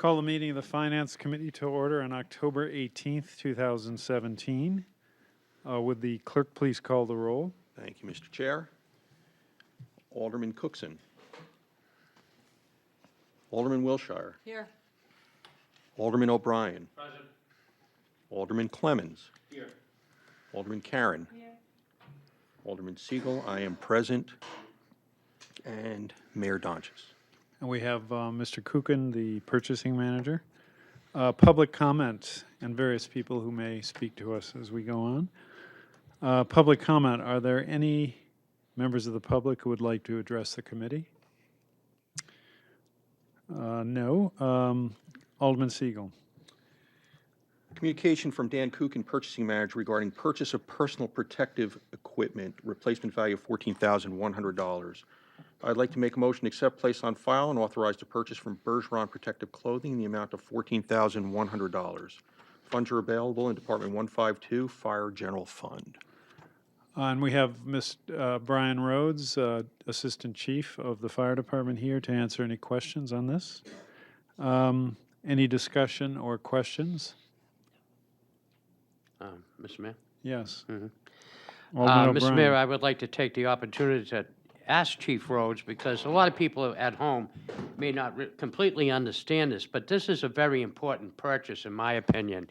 Call the meeting of the Finance Committee to order on October 18th, 2017. Would the clerk please call the roll? Thank you, Mr. Chair. Alderman Cookson. Alderman Wilshire. Here. Alderman O'Brien. Present. Alderman Clemmons. Here. Alderman Karen. Here. Alderman Siegel, I am present. And Mayor Donches. And we have Mr. Kukin, the purchasing manager. Public comment and various people who may speak to us as we go on. Public comment, are there any members of the public who would like to address the committee? No. Alderman Siegel. Communication from Dan Kukin, purchasing manager, regarding purchase of personal protective equipment, replacement value of $14,100. I'd like to make a motion to accept, place on file, and authorize the purchase from Bergeron Protective Clothing in the amount of $14,100. Funds are available in Department 152, Fire General Fund. And we have Brian Rhodes, Assistant Chief of the Fire Department, here to answer any questions on this. Any discussion or questions? Mr. Mayor? Yes. Mr. Mayor, I would like to take the opportunity to ask Chief Rhodes, because a lot of people at home may not completely understand this, but this is a very important purchase, in my opinion.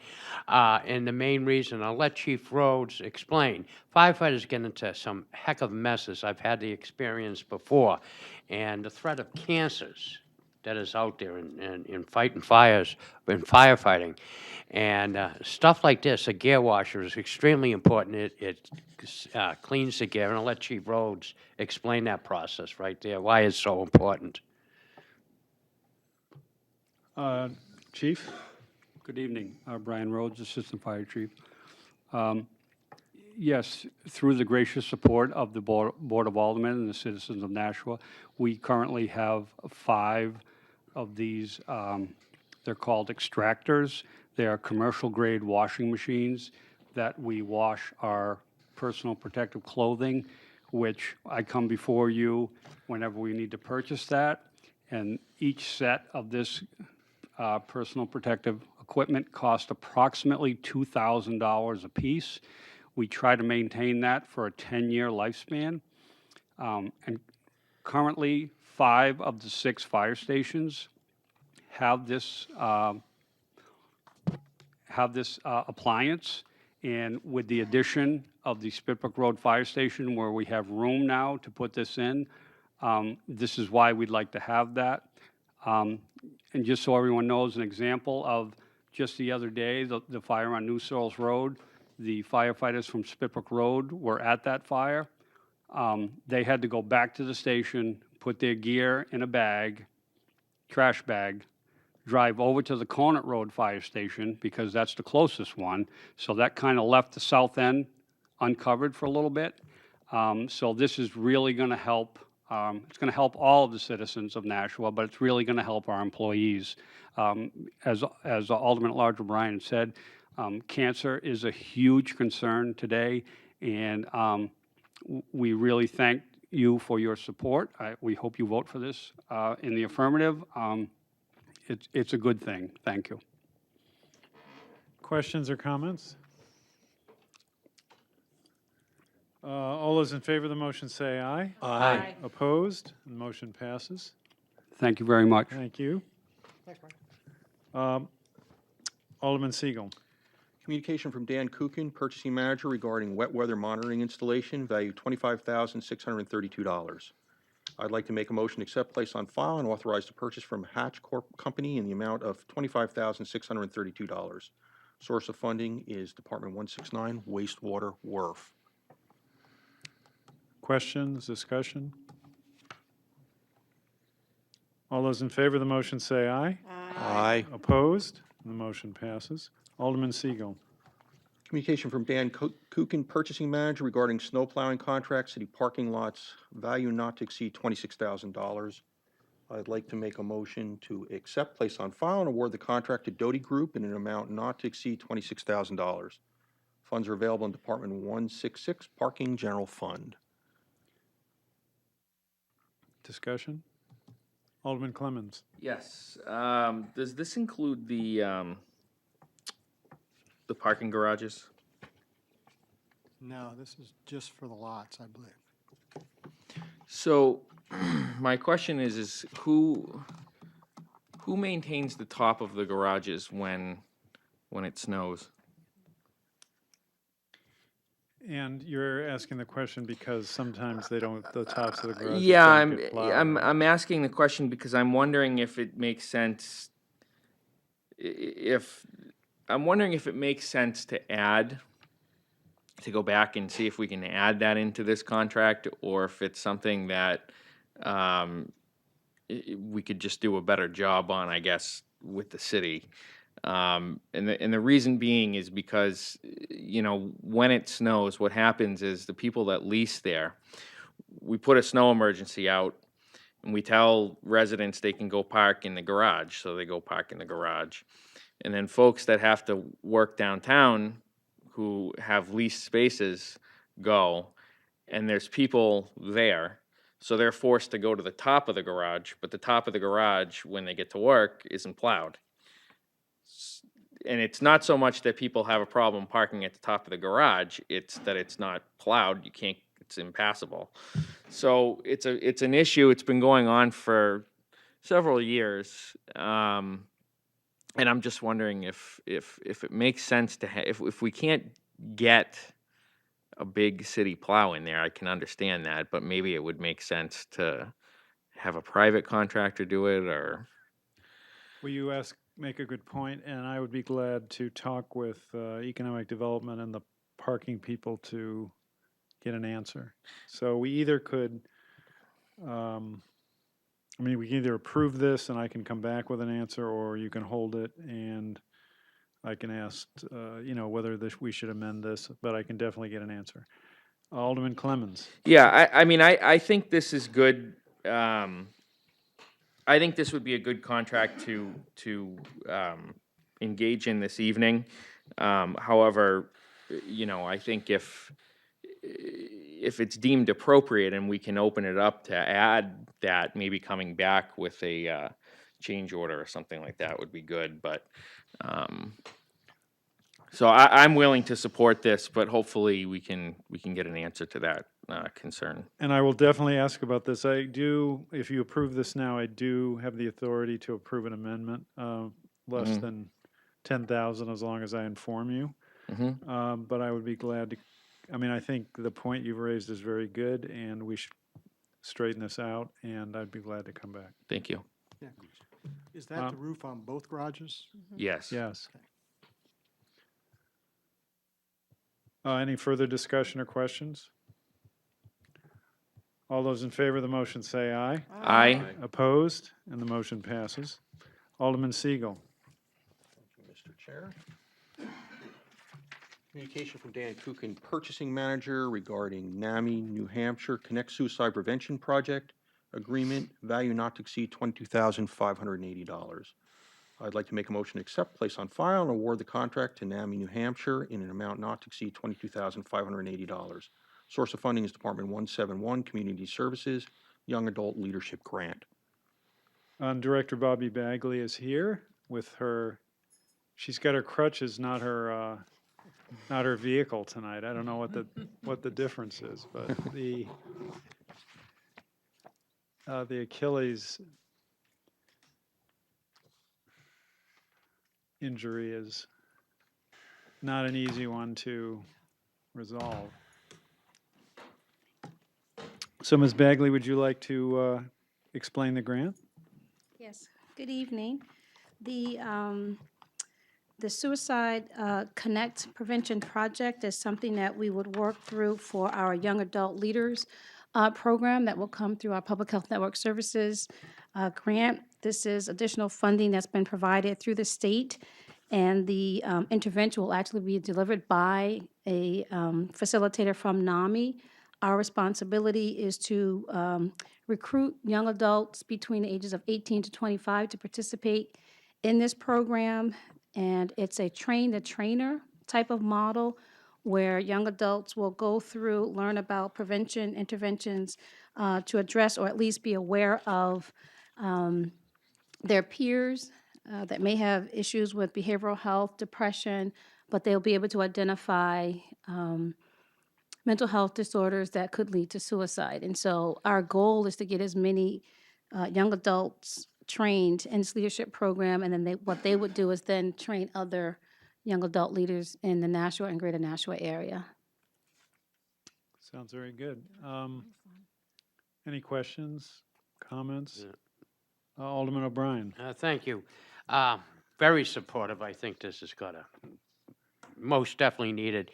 And the main reason, I'll let Chief Rhodes explain. Firefighters get into some heck of messes. I've had the experience before. And the threat of cancers that is out there in fighting fires, in firefighting. And stuff like this, a gear washer is extremely important. It cleans the gear, and I'll let Chief Rhodes explain that process right there, why it's so important. Chief? Good evening. Brian Rhodes, Assistant Fire Chief. Yes, through the gracious support of the Board of Aldermen and the citizens of Nashua, we currently have 5 of these, they're called extractors. They are commercial-grade washing machines that we wash our personal protective clothing, which I come before you whenever we need to purchase that. And each set of this personal protective equipment costs approximately $2,000 a piece. We try to maintain that for a 10-year lifespan. And currently, 5 of the 6 fire stations have this appliance. And with the addition of the Spitbrook Road Fire Station, where we have room now to put this in, this is why we'd like to have that. And just so everyone knows, an example of just the other day, the fire on New Searles Road, the firefighters from Spitbrook Road were at that fire. They had to go back to the station, put their gear in a bag, trash bag, drive over to the Conant Road Fire Station, because that's the closest one. So that kind of left the south end uncovered for a little bit. So this is really going to help. It's going to help all of the citizens of Nashua, but it's really going to help our employees. As Alderman at-Large O'Brien said, cancer is a huge concern today, and we really thank you for your support. We hope you vote for this in the affirmative. It's a good thing. Thank you. Questions or comments? All those in favor of the motion say aye. Aye. Opposed? The motion passes. Thank you very much. Thank you. Alderman Siegel. Communication from Dan Kukin, purchasing manager, regarding wet weather monitoring installation, value $25,632. I'd like to make a motion to accept, place on file, and authorize the purchase from Hatch Company in the amount of $25,632. Source of funding is Department 169, wastewater WRF. Questions, discussion? All those in favor of the motion say aye. Aye. Opposed? The motion passes. Alderman Siegel. Communication from Dan Kukin, purchasing manager, regarding snow plowing contract, city parking lots, value not to exceed $26,000. I'd like to make a motion to accept, place on file, and award the contract to Doty Group in an amount not to exceed $26,000. Funds are available in Department 166, Parking General Fund. Discussion? Alderman Clemmons. Yes. Does this include the parking garages? No, this is just for the lots, I believe. So, my question is who maintains the top of the garages when it snows? And you're asking the question because sometimes they don't, the tops of the garages Yeah, don't get plowed, right? I'm asking the question because I'm wondering if it makes sense. If I'm wondering if it makes sense to go back and see if we can add that into this contract, or if it's something that we could just do a better job on, I guess, with the city. And the reason being is because, when it snows, what happens is the people that lease there, we put a snow emergency out, and we tell residents they can go park in the garage, so they go park in the garage. And then folks that have to work downtown who have leased spaces go, and there's people there, so they're forced to go to the top of the garage, but the top of the garage, when they get to work, isn't plowed. And it's not so much that people have a problem parking at the top of the garage, it's that it's not plowed, it's impassable. So it's an issue, it's been going on for several years. And I'm just wondering if it makes sense to if we can't get a big city plow in there, I can understand that, but maybe it would make sense to have a private contractor do it, or. Well, you make a good point, and I would be glad to talk with economic development and the parking people to get an answer. So we either could, we can either approve this and I can come back with an answer, or you can hold it and I can ask, whether we should amend this, but I can definitely get an answer. Alderman Clemmons. Yeah, I think this is good. I think this would be a good contract to engage in this evening. However, I think if it's deemed appropriate and we can open it up to add that, maybe coming back with a change order or something like that would be good. But so I'm willing to support this, but hopefully we can get an answer to that concern. And I will definitely ask about this. I do, if you approve this now, I do have the authority to approve an amendment less than 10,000, as long as I inform you. But I would be glad to, I think the point you've raised is very good, and we should straighten this out, and I'd be glad to come back. Thank you. Yeah. Is that the roof on both garages? Yes. Yes. Any further discussion or questions? All those in favor of the motion say aye. Aye. Opposed? And the motion passes. Alderman Siegel. Thank you, Mr. Chair. Communication from Dan Kukin, Purchasing Manager, regarding NAMI, New Hampshire Connect Suicide Prevention Project Agreement, value not to exceed $22,580. I'd like to make a motion to accept, place on file, and award the contract to NAMI, New Hampshire in an amount not to exceed $22,580. Source of funding is Department 171, Community Services, Young Adult Leadership Grant. Director Bobby Bagley is here with her, she's got her crutches, not her vehicle tonight. I don't know what the difference is, but the Achilles injury is not an easy one to resolve. So, Ms. Bagley, would you like to explain the grant? Yes, good evening. The Suicide Connect Prevention Project is something that we would work through for our Young Adult Leaders program that will come through our Public Health Network Services grant. This is additional funding that's been provided through the state, and the intervention will actually be delivered by a facilitator from NAMI. Our responsibility is to recruit young adults between the ages of 18 to 25 to participate in this program. And it's a train-the-trainer type of model where young adults will go through, learn about prevention interventions to address or at least be aware of their peers that may have issues with behavioral health, depression, but they'll be able to identify mental health disorders that could lead to suicide. And so our goal is to get as many young adults trained in this leadership program, and then what they would do is then train other young adult leaders in the Nashua and greater Nashua area. Sounds very good. Any questions, comments? Alderman O'Brien. Thank you. Very supportive. I think this is gonna most definitely needed.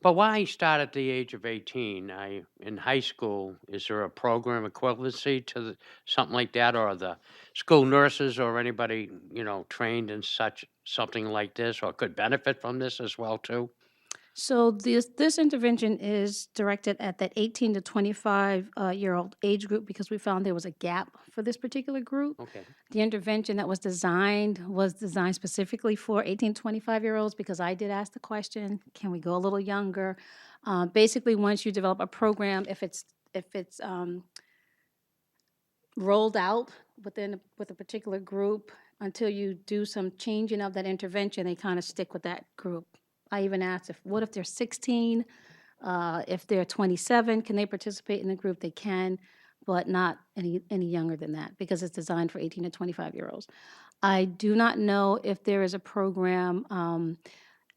But why start at the age of 18? In high school, is there a program equivalency to something like that, or the school nurses or anybody, trained in something like this, or could benefit from this as well too? So this intervention is directed at that 18 to 25 year old age group because we found there was a gap for this particular group. Okay. The intervention that was designed specifically for 18 to 25-year-olds because I did ask the question, can we go a little younger? Basically, once you develop a program, if it's rolled out with a particular group, until you do some changing of that intervention, they kind of stick with that group. I even asked what if they're 16, if they're 27, can they participate in the group? They can, but not any younger than that because it's designed for 18 to 25-year-olds. I do not know if there is a program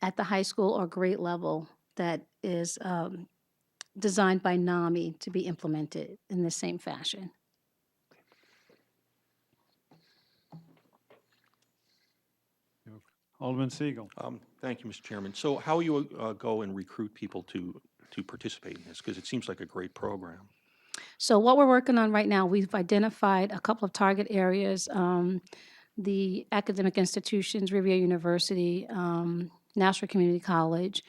at the high school or grade level that is designed by NAMI to be implemented in the same fashion. Alderman Siegel. Thank you, Mr. Chairman. So how will you go and recruit people to participate in this? Because it seems like a great program. So what we're working on right now, we've identified a couple of target areas. The academic institutions, Riviera University, Nashua Community College.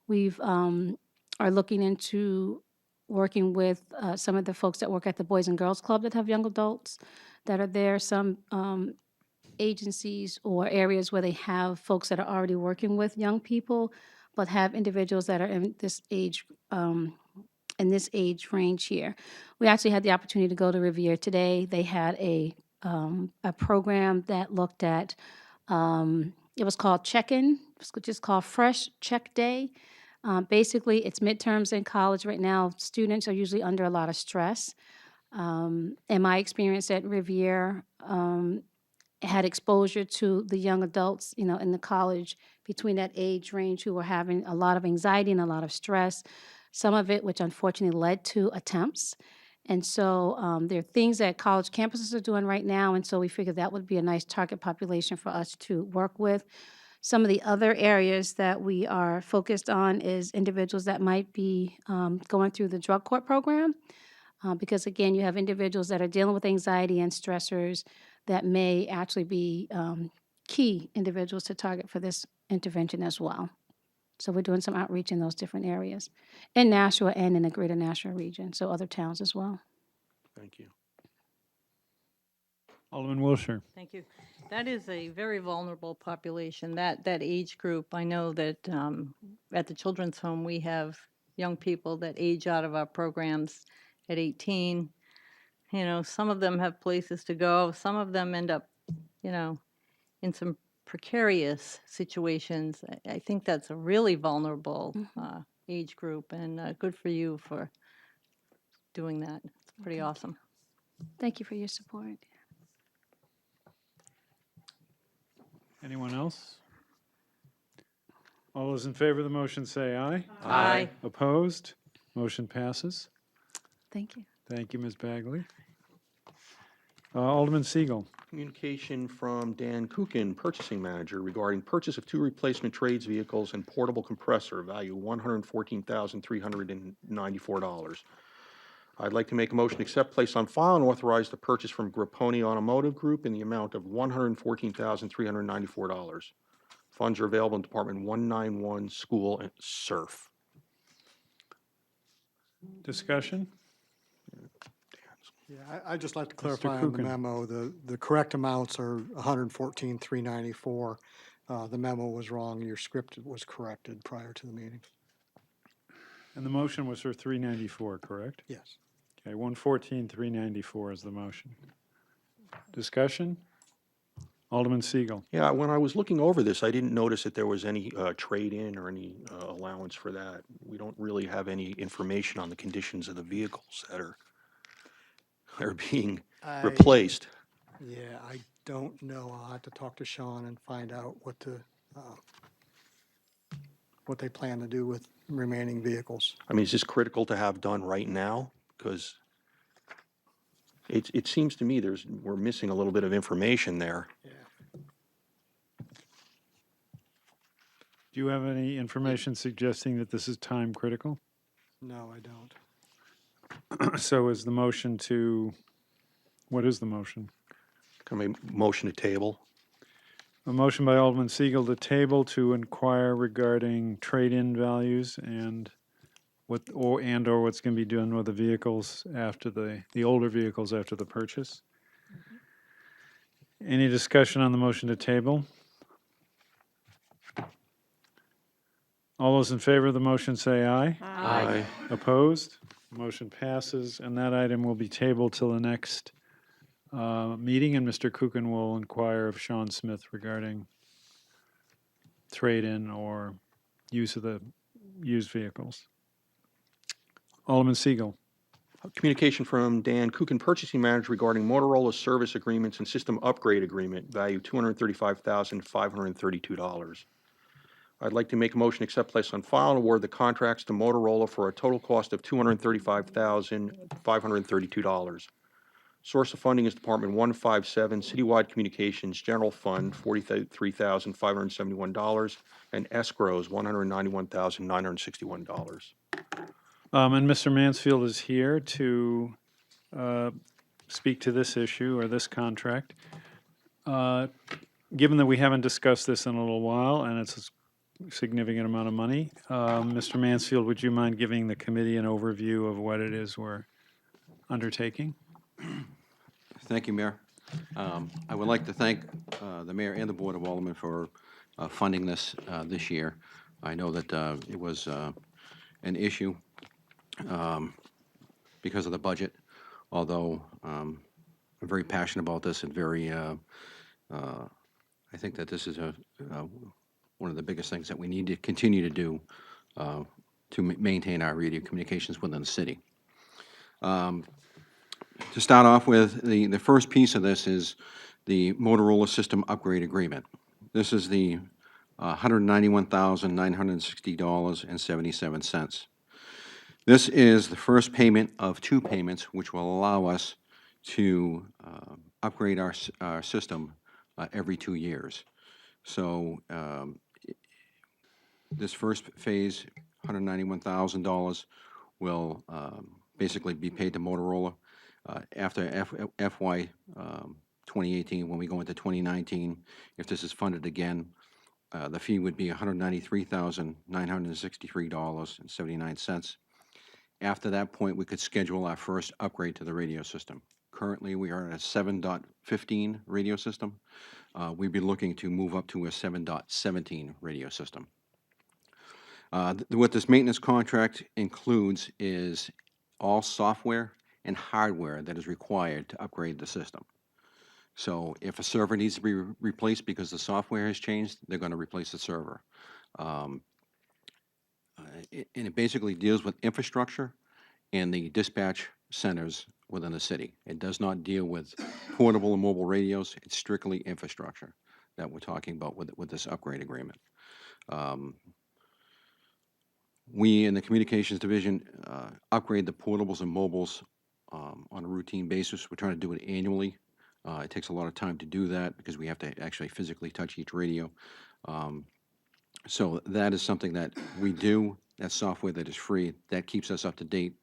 We've are looking into working with some of the folks that work at the Boys and Girls Club that have young adults that are there. Some agencies or areas where they have folks that are already working with young people, but have individuals that are in this age range here. We actually had the opportunity to go to Riviera today. They had a program that looked at it was called Check-In, it was just called Fresh Check Day. Basically, it's midterms in college right now. Students are usually under a lot of stress. In my experience at Riviera, had exposure to the young adults, in the college between that age range who were having a lot of anxiety and a lot of stress, some of it which unfortunately led to attempts. And so there are things that college campuses are doing right now, and so we figured that would be a nice target population for us to work with. Some of the other areas that we are focused on is individuals that might be going through the drug court program, because again, you have individuals that are dealing with anxiety and stressors that may actually be key individuals to target for this intervention as well. So we're doing some outreach in those different areas, in Nashua and in the greater Nashua region, so other towns as well. Thank you. Alderman Wilshire. Thank you. That is a very vulnerable population, that age group. I know that at the Children's Home, we have young people that age out of our programs at 18. Some of them have places to go. Some of them end up, in some precarious situations. I think that's a really vulnerable age group, and good for you for doing that. It's pretty awesome. Thank you for your support. Anyone else? All those in favor of the motion say aye. Aye. Opposed? Motion passes. Thank you. Thank you, Ms. Bagley. Alderman Siegel. Communication from Dan Kukin, Purchasing Manager, regarding purchase of 2 replacement trades vehicles and portable compressor, value $114,394. I'd like to make a motion to accept, place on file, and authorize the purchase from Grapponi Automotive Group in the amount of $114,394. Funds are available in Department 191, School and SURF. Discussion? Yeah, I'd just like to clarify on the Kuchen. memo, the correct amounts are $114,394. The memo was wrong, your script was corrected prior to the meeting. And the motion was for 394, correct? Yes. Okay, 114,394 is the motion. Discussion? Alderman Siegel. Yeah, when I was looking over this, I didn't notice that there was any trade-in or any allowance for that. We don't really have any information on the conditions of the vehicles that are being replaced. Yeah, I don't know. I'll have to talk to Sean and find out what they plan to do with remaining vehicles. I mean, is this critical to have done right now? Because it seems to me we're missing a little bit of information there. Yeah. Do you have any information suggesting that this is time critical? No, I don't. So is the motion to, what is the motion? Can I make a motion to table? A motion by Alderman Siegel to table to inquire regarding trade-in values and or what's going to be done with the vehicles after the older vehicles after the purchase. Any discussion on the motion to table? All those in favor of the motion say aye. Aye. Opposed? Motion passes, and that item will be tabled till the next meeting, and Mr. Kuchen will inquire of Sean Smith regarding trade-in or use of the used vehicles. Alderman Siegel. Communication from Dan Kuchen, Purchasing Manager, regarding Motorola service agreements and system upgrade agreement, value $235,532. I'd like to make a motion to accept, place on file, and award the contracts to Motorola for a total cost of $235,532. Source of funding is Department 157, Citywide Communications, General Fund, $43,571, and escrows, $191,961. And Mr. Mansfield is here to speak to this issue or this contract. Given that we haven't discussed this in a little while, and it's a significant amount of money, Mr. Mansfield, would you mind giving the committee an overview of what it is we're undertaking? Thank you, Mayor. I would like to thank the mayor and the Board of Aldermen for funding this this year. I know that it was an issue because of the budget, although I'm very passionate about this and very, I think that this is one of the biggest things that we need to continue to do to maintain our radio communications within the city. To start off with, the first piece of this is the Motorola System Upgrade Agreement. This is the $191,960.77. This is the first payment of two payments, which will allow us to upgrade our system every 2 years. So this first phase, $191,000, will basically be paid to Motorola. After FY 2018, when we go into 2019, if this is funded again, the fee would be $193,963.79. After that point, we could schedule our first upgrade to the radio system. Currently, we are at a 7.15 radio system. We'd be looking to move up to a 7.17 radio system. What this maintenance contract includes is all software and hardware that is required to upgrade the system. So if a server needs to be replaced because the software has changed, they're going to replace the server. And it basically deals with infrastructure and the dispatch centers within the city. It does not deal with portable and mobile radios. It's strictly infrastructure that we're talking about with this upgrade agreement. We in the communications division upgrade the portables and mobiles on a routine basis. We're trying to do it annually. It takes a lot of time to do that because we have to actually physically touch each radio. So that is something that we do. That software that is free, that keeps us up to date,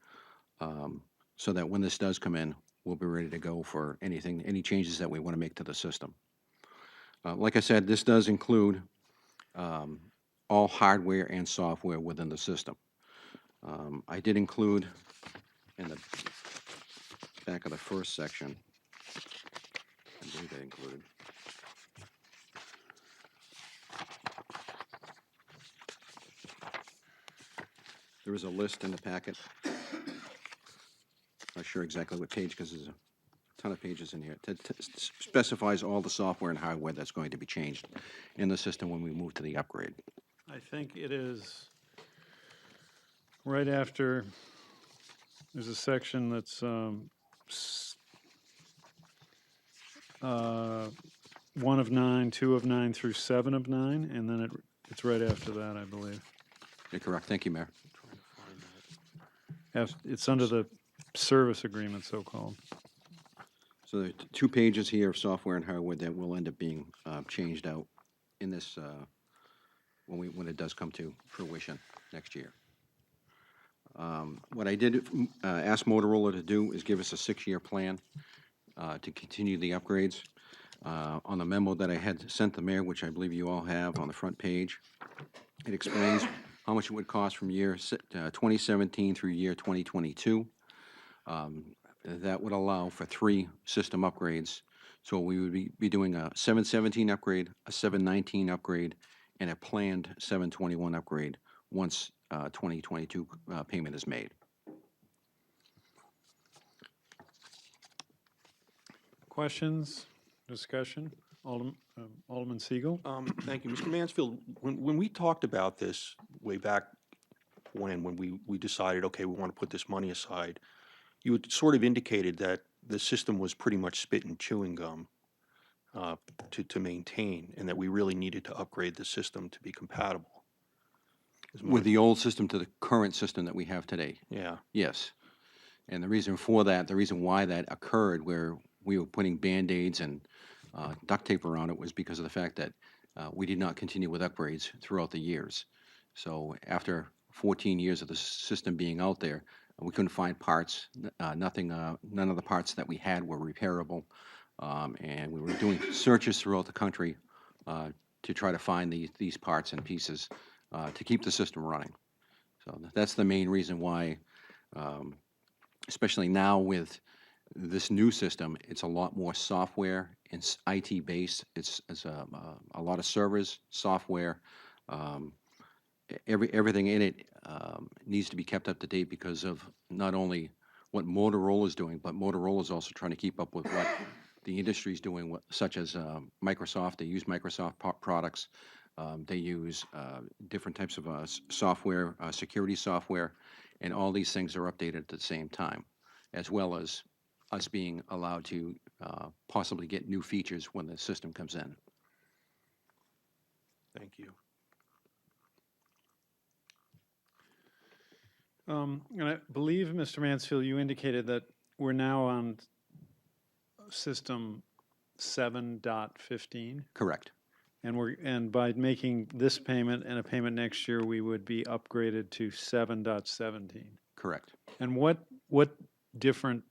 so that when this does come in, we'll be ready to go for any changes that we want to make to the system. Like I said, this does include all hardware and software within the system. I did include in the back of the first section, I believe I included. There is a list in the packet. Not sure exactly what page because there's a ton of pages in here. It specifies all the software and hardware that's going to be changed in the system when we move to the upgrade. I think it is right after, there's a section that's 1 of 9, 2 of 9 through 7 of 9, and then it's right after that, I believe. You're correct. Thank you, Mayor. It's under the service agreement, so-called. So there are 2 pages here of software and hardware that will end up being changed out in this, when it does come to fruition next year. What I did ask Motorola to do is give us a 6-year plan to continue the upgrades. On the memo that I had sent the mayor, which I believe you all have on the front page, it explains how much it would cost from year 2017 through year 2022. That would allow for 3 system upgrades. So we would be doing a 717 upgrade, a 719 upgrade, and a planned 721 upgrade once 2022 payment is made. Questions, discussion? Alderman Siegel? Thank you. Mr. Mansfield, when we talked about this way back when we decided, okay, we want to put this money aside, you had sort of indicated that the system was pretty much spit and chewing gum to maintain, and that we really needed to upgrade the system to be compatible. With the old system to the current system that we have today, Yeah. yes. And the reason for that, the reason why that occurred, where we were putting Band-Aids and duct tape around it, was because of the fact that we did not continue with upgrades throughout the years. So after 14 years of the system being out there, we couldn't find parts. None of the parts that we had were repairable. And we were doing searches throughout the country to try to find these parts and pieces to keep the system running. So that's the main reason why, especially now with this new system, it's a lot more software and IT based. It's a lot of servers, software. Everything in it needs to be kept up to date because of not only what Motorola is doing, but Motorola is also trying to keep up with what the industry is doing, such as Microsoft. They use Microsoft products. They use different types of software, security software, and all these things are updated at the same time, as well as us being allowed to possibly get new features when the system comes in. Thank you. And I believe, Mr. Mansfield, you indicated that we're now on system 7.15, Correct. and by making this payment and a payment next year, we would be upgraded to 7.17. Correct. And what different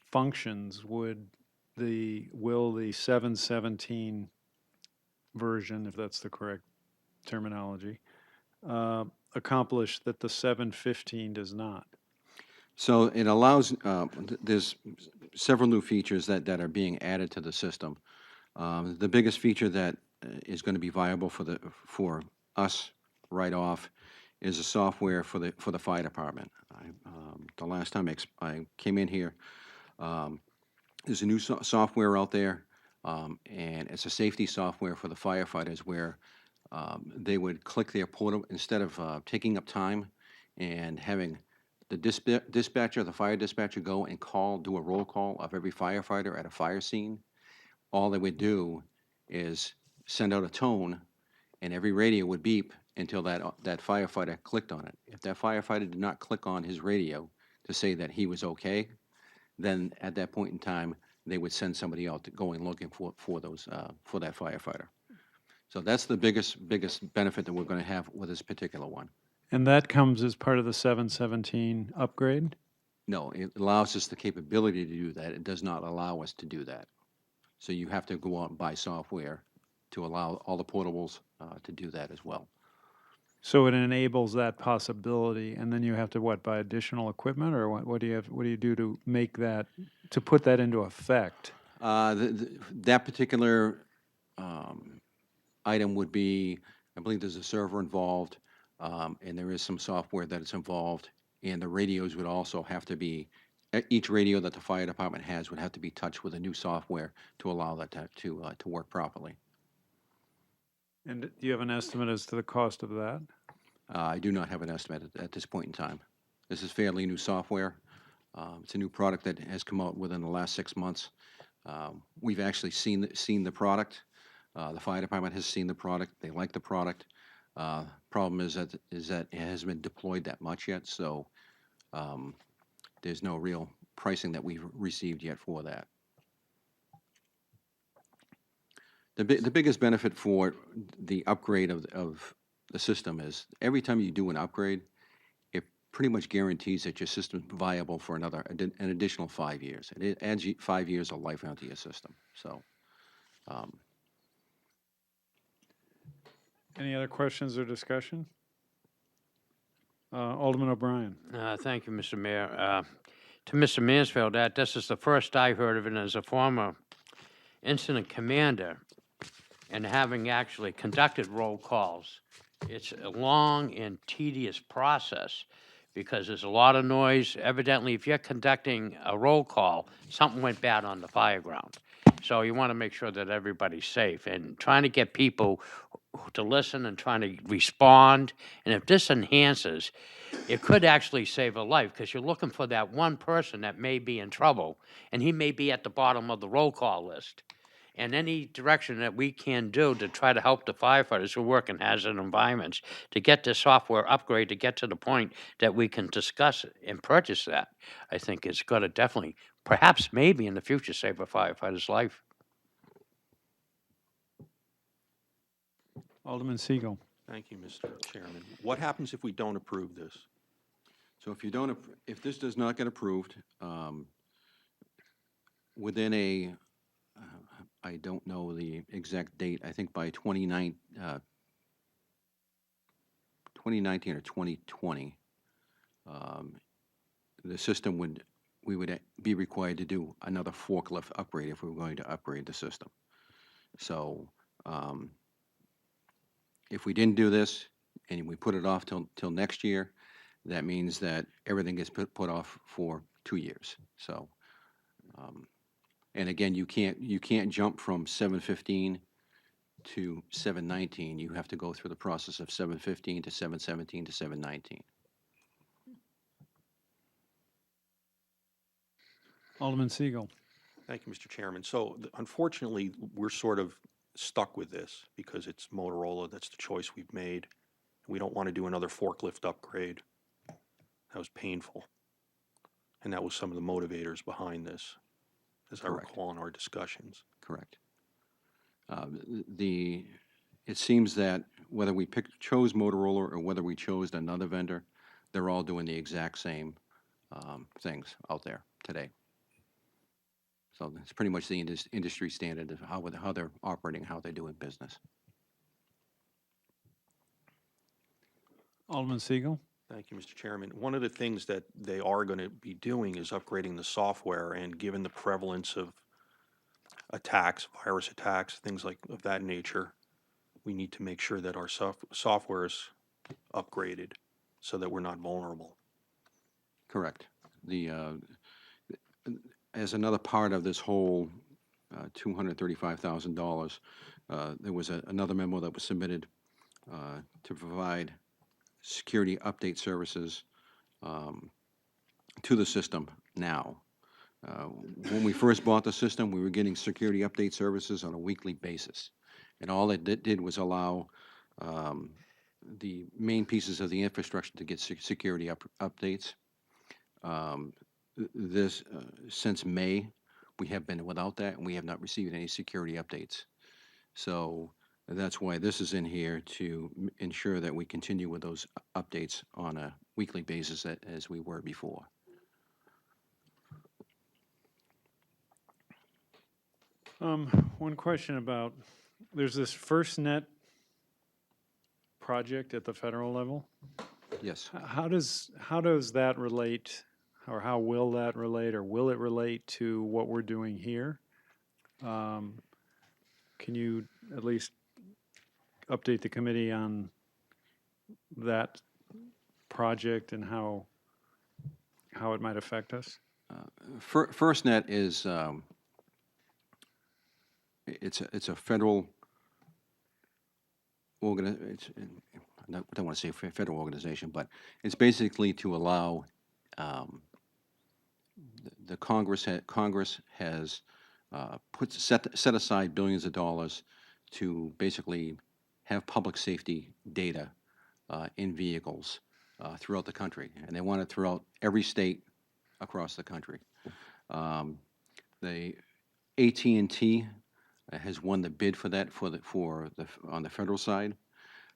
functions will the 717 version, if that's the correct terminology, accomplish that the 715 does not? So it allows, there's several new features that are being added to the system. The biggest feature that is going to be viable for us right off is the software for the fire department. The last time I came in here, there's a new software out there, and it's a safety software for the firefighters where they would click their portal instead of taking up time and having the dispatcher, the fire dispatcher, go and do a roll call of every firefighter at a fire scene. All they would do is send out a tone, and every radio would beep until that firefighter clicked on it. If that firefighter did not click on his radio to say that he was okay, then at that point in time, they would send somebody out to go and looking for that firefighter. So that's the biggest benefit that we're going to have with this particular one. And that comes as part of the 717 upgrade? No, it allows us the capability to do that. It does not allow us to do that. So you have to go out and buy software to allow all the portables to do that as well. So it enables that possibility, and then you have to buy additional equipment, or what do you do to make that, to put that into effect? That particular item would be, I believe there's a server involved, and there is some software that is involved, and the radios would also have to be each radio that the fire department has would have to be touched with a new software to allow that to work properly. And do you have an estimate as to the cost of that? I do not have an estimate at this point in time. This is fairly new software. It's a new product that has come out within the last 6 months. We've actually seen the product. The fire department has seen the product. They like the product. Problem is that it hasn't been deployed that much yet, so there's no real pricing that we've received yet for that. The biggest benefit for the upgrade of the system is every time you do an upgrade, it pretty much guarantees that your system's viable for an additional 5 years. It adds 5 years of life onto your system. So, Any other questions or discussion? Alderman O'Brien. Thank you, Mr. Mayor. To Mr. Mansfield, this is the first I heard of it as a former incident commander and having actually conducted roll calls. It's a long and tedious process because there's a lot of noise. Evidently, if you're conducting a roll call, something went bad on the fire ground. So you want to make sure that everybody's safe and trying to get people to listen and trying to respond. And if this enhances, it could actually save a life because you're looking for that one person that may be in trouble and he may be at the bottom of the roll call list. And any direction that we can do to try to help the firefighters who work in hazard environments to get this software upgrade to get to the point that we can discuss and purchase that, I think is going to definitely, perhaps maybe in the future, save a firefighter's life. Alderman Siegel. Thank you, Mr. Chairman. What happens if we don't approve this? so if this does not get approved, within a I don't know the exact date. I think by 2019 or 2020, the system we would be required to do another forklift upgrade if we were going to upgrade the system. So if we didn't do this and we put it off till next year, that means that everything gets put off for 2 years. So. And again, you can't jump from 715 to 719. You have to go through the process of 715 to 717 to 719. Alderman Siegel. Thank you, Mr. Chairman. So unfortunately, we're sort of stuck with this because it's Motorola. That's the choice we've made. We don't want to do another forklift upgrade. That was painful. And that was some of the motivators behind this, as I Correct. recall in our discussions. Correct. It seems that whether we chose Motorola or whether we chose another vendor, they're all doing the exact same things out there today. So it's pretty much the industry standard of how they're operating, how they're doing business. Alderman Siegel. Thank you, Mr. Chairman. One of the things that they are going to be doing is upgrading the software, and given the prevalence of attacks, virus attacks, things of that nature, we need to make sure that our software is upgraded so that we're not vulnerable. Correct. As another part of this whole $235,000, there was another memo that was submitted to provide security update services to the system now. When we first bought the system, we were getting security update services on a weekly basis. And all it did was allow the main pieces of the infrastructure to get security updates. Since May, we have been without that, and we have not received any security updates. So that's why this is in here, to ensure that we continue with those updates on a weekly basis as we were before. One question about, there's this FirstNet project at the federal level. Yes. How does that relate, or how will that relate, or will it relate to what we're doing here? Can you at least update the committee on that project and how it might affect us? FirstNet is, it's a federal I don't want to say a federal organization, but it's basically to allow, the Congress has set aside billions of dollars to basically have public safety data in vehicles throughout the country, and they want it throughout every state across the country. The AT&T has won the bid for that on the federal side.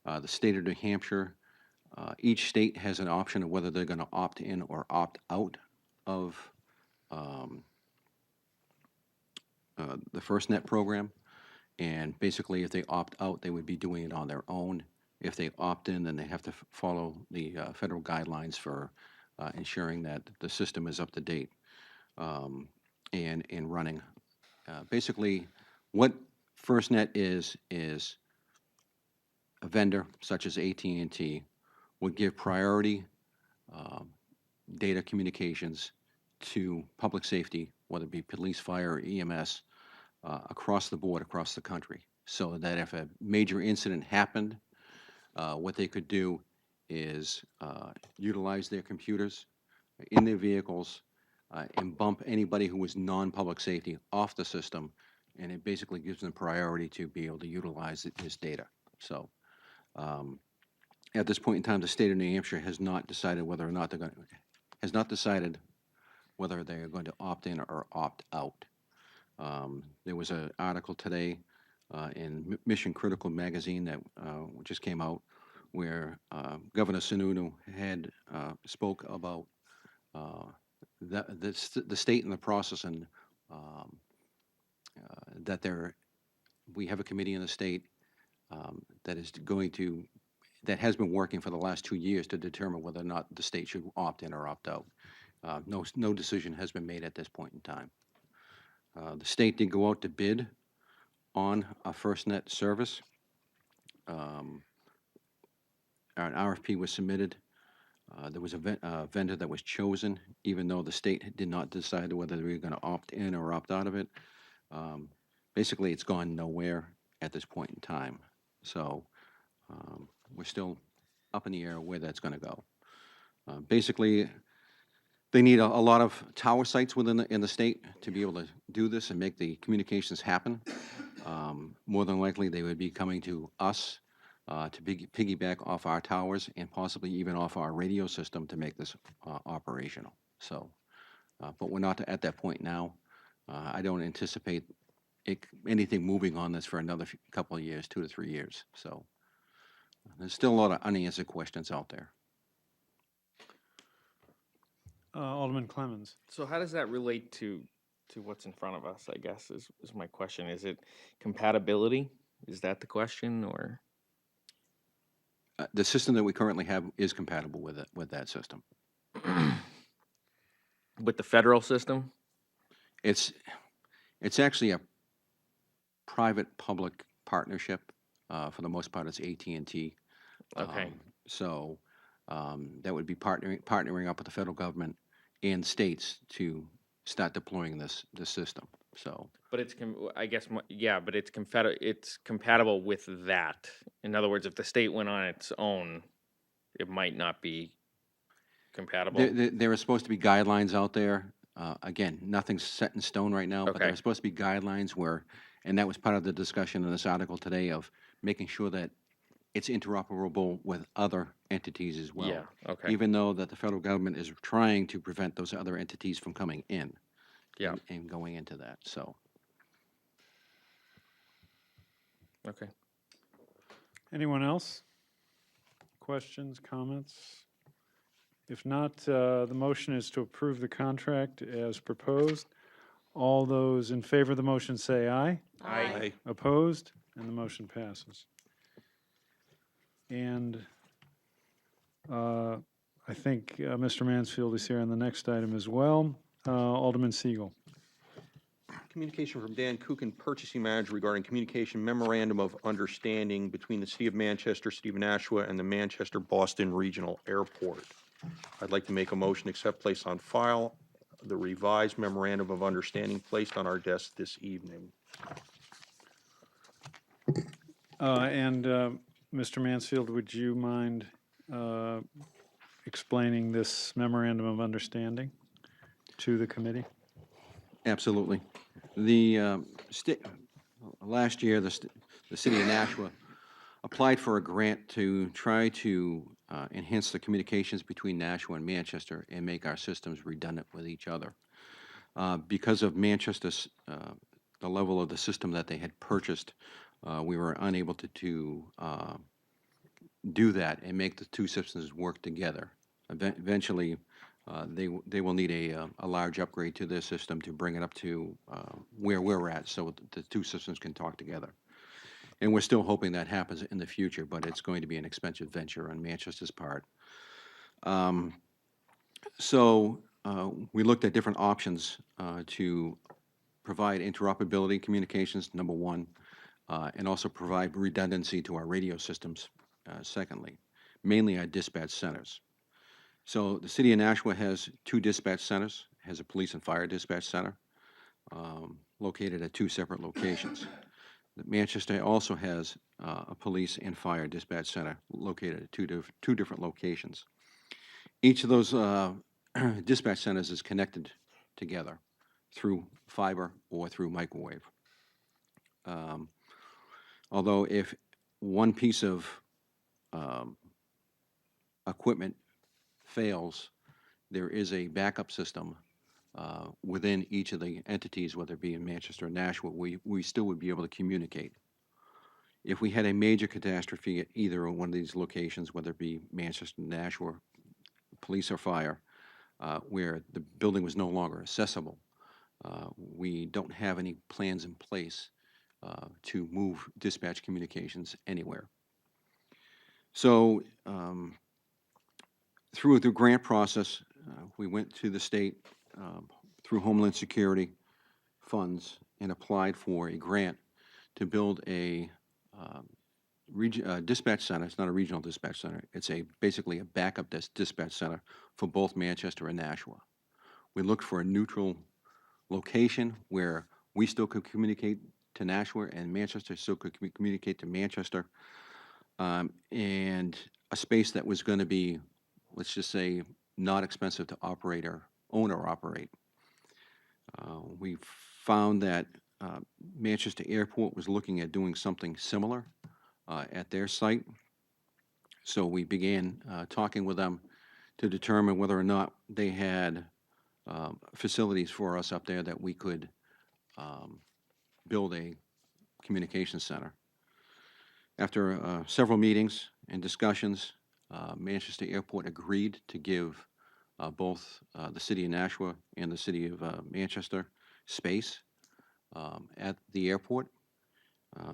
The state of New Hampshire, each state has an option of whether they're going to opt in or opt out of the FirstNet program. And basically, if they opt out, they would be doing it on their own. If they opt in, then they have to follow the federal guidelines for ensuring that the system is up to date and running. Basically, what FirstNet is a vendor such as AT&T would give priority data communications to public safety, whether it be police, fire, or EMS, across the board, across the country, so that if a major incident happened, what they could do is utilize their computers in their vehicles and bump anybody who was non-public safety off the system, and it basically gives them priority to be able to utilize this data. So at this point in time, the state of New Hampshire has not decided whether or not whether they are going to opt in or opt out. There was an article today in Mission Critical magazine that just came out, where Governor Sununu had spoke about the state in the process, and that we have a committee in the state that has been working for the last 2 years to determine whether or not the state should opt in or opt out. No decision has been made at this point in time. The state did go out to bid on a FirstNet service. An RFP was submitted. There was a vendor that was chosen, even though the state did not decide whether they were going to opt in or opt out of it. Basically, it's gone nowhere at this point in time. So we're still up in the air where that's going to go. Basically, they need a lot of tower sites in the state to be able to do this and make the communications happen. More than likely, they would be coming to us to piggyback off our towers and possibly even off our radio system to make this operational. So, but we're not at that point now. I don't anticipate anything moving on this for another couple of years, 2 to 3 years. So there's still a lot of unanswered questions out there. Alderman Clemmons. So how does that relate to what's in front of us, I guess, is my question. Is it compatibility? Is that the question, or? The system that we currently have is compatible with that system. With the federal system? It's actually a private-public partnership. For the most part, it's AT&T. Okay. So that would be partnering up with the federal government and states to start deploying this system. So. But it's but it's compatible with that. In other words, if the state went on its own, it might not be compatible. There are supposed to be guidelines out there. Again, nothing's set in stone right now, but there are supposed to be guidelines and that was part of the discussion in this article today, of making sure that it's interoperable with other entities as well. Yeah, okay. Even though that the federal government is trying to prevent those other entities from coming in. Yeah. And going into that, so. Okay. Anyone else? Questions, comments? If not, the motion is to approve the contract as proposed. All those in favor of the motion say aye. Aye. Opposed? And the motion passes. And I think Mr. Mansfield is here on the next item as well. Alderman Siegel. Communication from Dan Kuchen, Purchasing Manager, regarding communication memorandum of understanding between the City of Manchester, City of Nashua, and the Manchester-Boston Regional Airport. I'd like to make a motion to accept, place on file the revised memorandum of understanding placed on our desk this evening. Mr. Mansfield, would you mind explaining this memorandum of understanding to the committee? Absolutely. The last year, the city of Nashua applied for a grant to try to enhance the communications between Nashua and Manchester and make our systems redundant with each other. Because of Manchester's, the level of the system that they had purchased, we were unable to do that and make the two systems work together. Eventually, they will need a large upgrade to their system to bring it up to where we're at, so the two systems can talk together. And we're still hoping that happens in the future, but it's going to be an expensive venture on Manchester's part. We looked at different options to provide interoperability communications, number one, and also provide redundancy to our radio systems, secondly, mainly our dispatch centers. So the city of Nashua has two dispatch centers, has a police and fire dispatch center located at two separate locations. Manchester also has a police and fire dispatch center located at two different locations. Each of those dispatch centers is connected together through fiber or through microwave. Although if one piece of equipment fails, there is a backup system within each of the entities, whether it be in Manchester or Nashua, we still would be able to communicate. If we had a major catastrophe at either one of these locations, whether it be Manchester, Nashua, police or fire, where the building was no longer accessible, we don't have any plans in place to move dispatch communications anywhere. So through the grant process, we went to the state through Homeland Security funds and applied for a grant to build a dispatch center. It's not a regional dispatch center. It's basically a backup dispatch center for both Manchester and Nashua. We looked for a neutral location where we still could communicate to Nashua and Manchester still could communicate to Manchester, and a space that was going to be, let's just say, not expensive to own or operate. We found that Manchester Airport was looking at doing something similar at their site. So we began talking with them to determine whether or not they had facilities for us up there that we could build a communication center. After several meetings and discussions, Manchester Airport agreed to give both the city of Nashua and the city of Manchester space at the airport.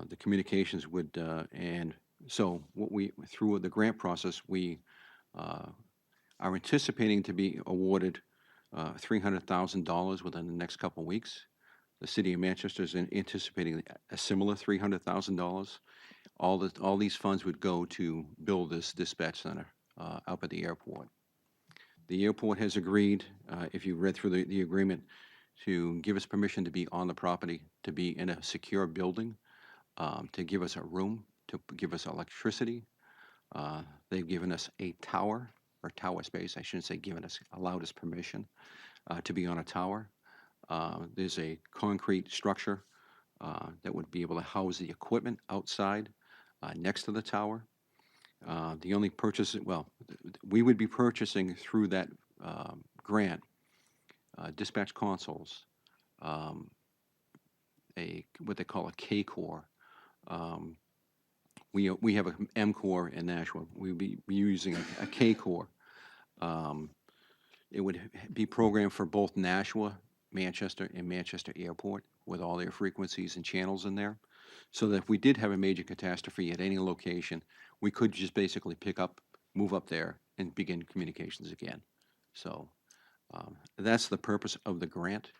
The communications would, and so through the grant process, we are anticipating to be awarded $300,000 within the next couple of weeks. The city of Manchester is anticipating a similar $300,000. All these funds would go to build this dispatch center up at the airport. The airport has agreed, if you read through the agreement, to give us permission to be on the property, to be in a secure building, to give us a room, to give us electricity. They've given us a tower, or tower space, I shouldn't say given us, allowed us permission to be on a tower. There's a concrete structure that would be able to house the equipment outside next to the tower. The only purchase, we would be purchasing through that grant dispatch consoles, what they call a K-Core. We have an M-Core in Nashua. We'd be using a K-Core. It would be programmed for both Nashua, Manchester, and Manchester Airport with all their frequencies and channels in there, so that if we did have a major catastrophe at any location, we could just basically move up there, and begin communications again. So that's the purpose of the grant.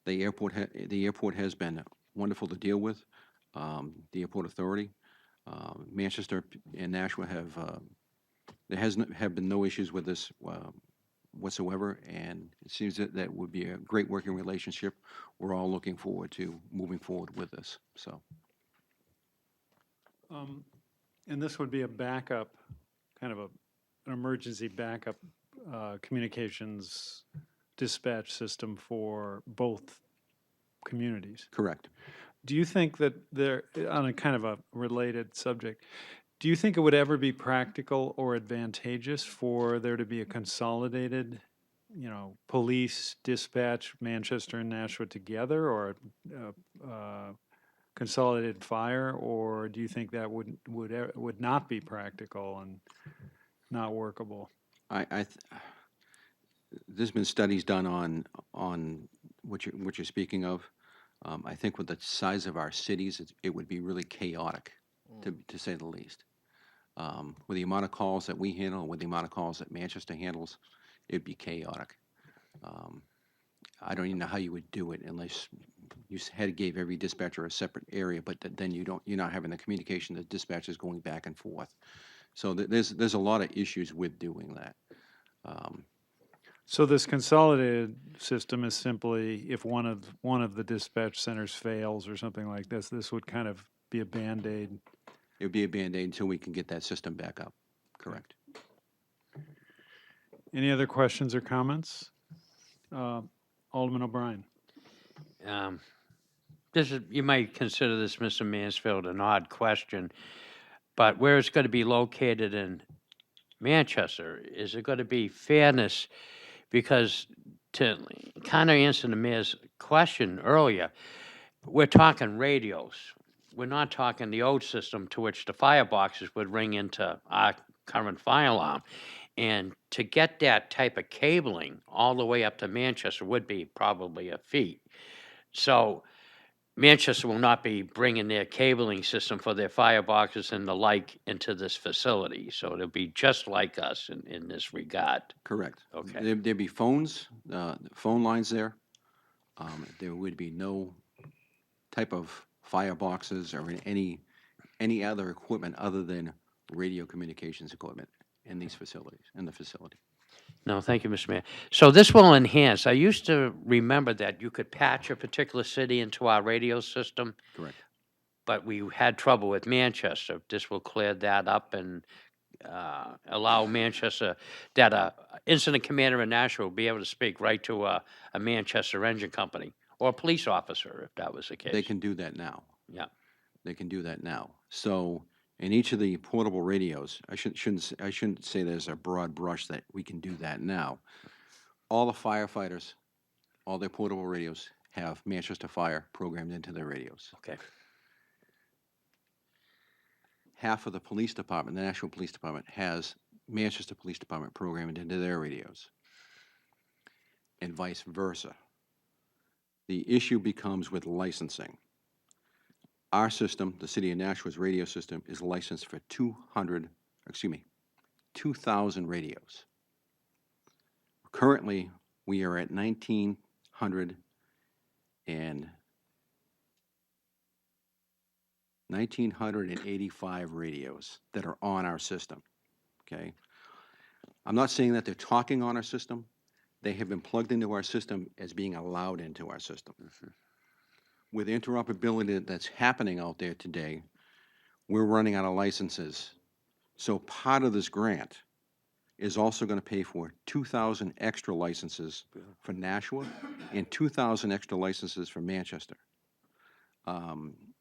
The airport has been wonderful to deal with. The Airport Authority, Manchester and Nashua have been no issues with this whatsoever, and it seems that that would be a great working relationship. We're all looking forward to moving forward with this, so. And this would be a backup, kind of an emergency backup communications dispatch system for both communities. Correct. Do you think that there, on a kind of a related subject, do you think it would ever be practical or advantageous for there to be a consolidated, police dispatch Manchester and Nashua together, or consolidated fire, or do you think that would not be practical and not workable? There's been studies done on what you're speaking of. I think with the size of our cities, it would be really chaotic, to say the least. With the amount of calls that we handle, with the amount of calls that Manchester handles, it'd be chaotic. I don't even know how you would do it unless you gave every dispatcher a separate area, but then you're not having the communication, the dispatchers going back and forth. So there's a lot of issues with doing that. So this consolidated system is simply if one of the dispatch centers fails or something like this would kind of be a Band-Aid. It would be a Band-Aid until we can get that system back up. Correct. Any other questions or comments? Alderman O'Brien. You might consider this, Mr. Mansfield, an odd question, but where it's going to be located in Manchester, is it going to be fairness? Because to kind of answer the mayor's question earlier, we're talking radios. We're not talking the old system to which the fireboxes would ring into our current fire alarm. And to get that type of cabling all the way up to Manchester would be probably a feat. So Manchester will not be bringing their cabling system for their fireboxes and the like into this facility. So it'll be just like us in this regard. Correct. Okay. There'd be phones, phone lines there. There would be no type of fireboxes or any other equipment other than radio communications equipment in these facilities, in the facility. No, thank you, Mr. Mayor. So this will enhance. I used to remember that you could patch a particular city into our radio system, Correct. but we had trouble with Manchester. This will clear that up and allow Manchester, that a incident commander in Nashua will be able to speak right to a Manchester engine company or a police officer, if that was the case. They can do that now. Yeah. They can do that now. So in each of the portable radios, I shouldn't say there's a broad brush that we can do that now. All the firefighters, all their portable radios have Manchester Fire programmed into their radios. Okay. Half of the police department, the National Police Department, has Manchester Police Department programmed into their radios, and vice versa. The issue becomes with licensing. Our system, the City of Nashua's radio system, is licensed for 2,000 radios. Currently, we are at 1,985 radios that are on our system, okay? I'm not saying that they're talking on our system. They have been plugged into our system as being allowed into our system. Mm-hmm. With interoperability that's happening out there today, we're running out of licenses. So part of this grant is also going to pay for 2,000 extra licenses for Nashua and 2,000 extra licenses for Manchester.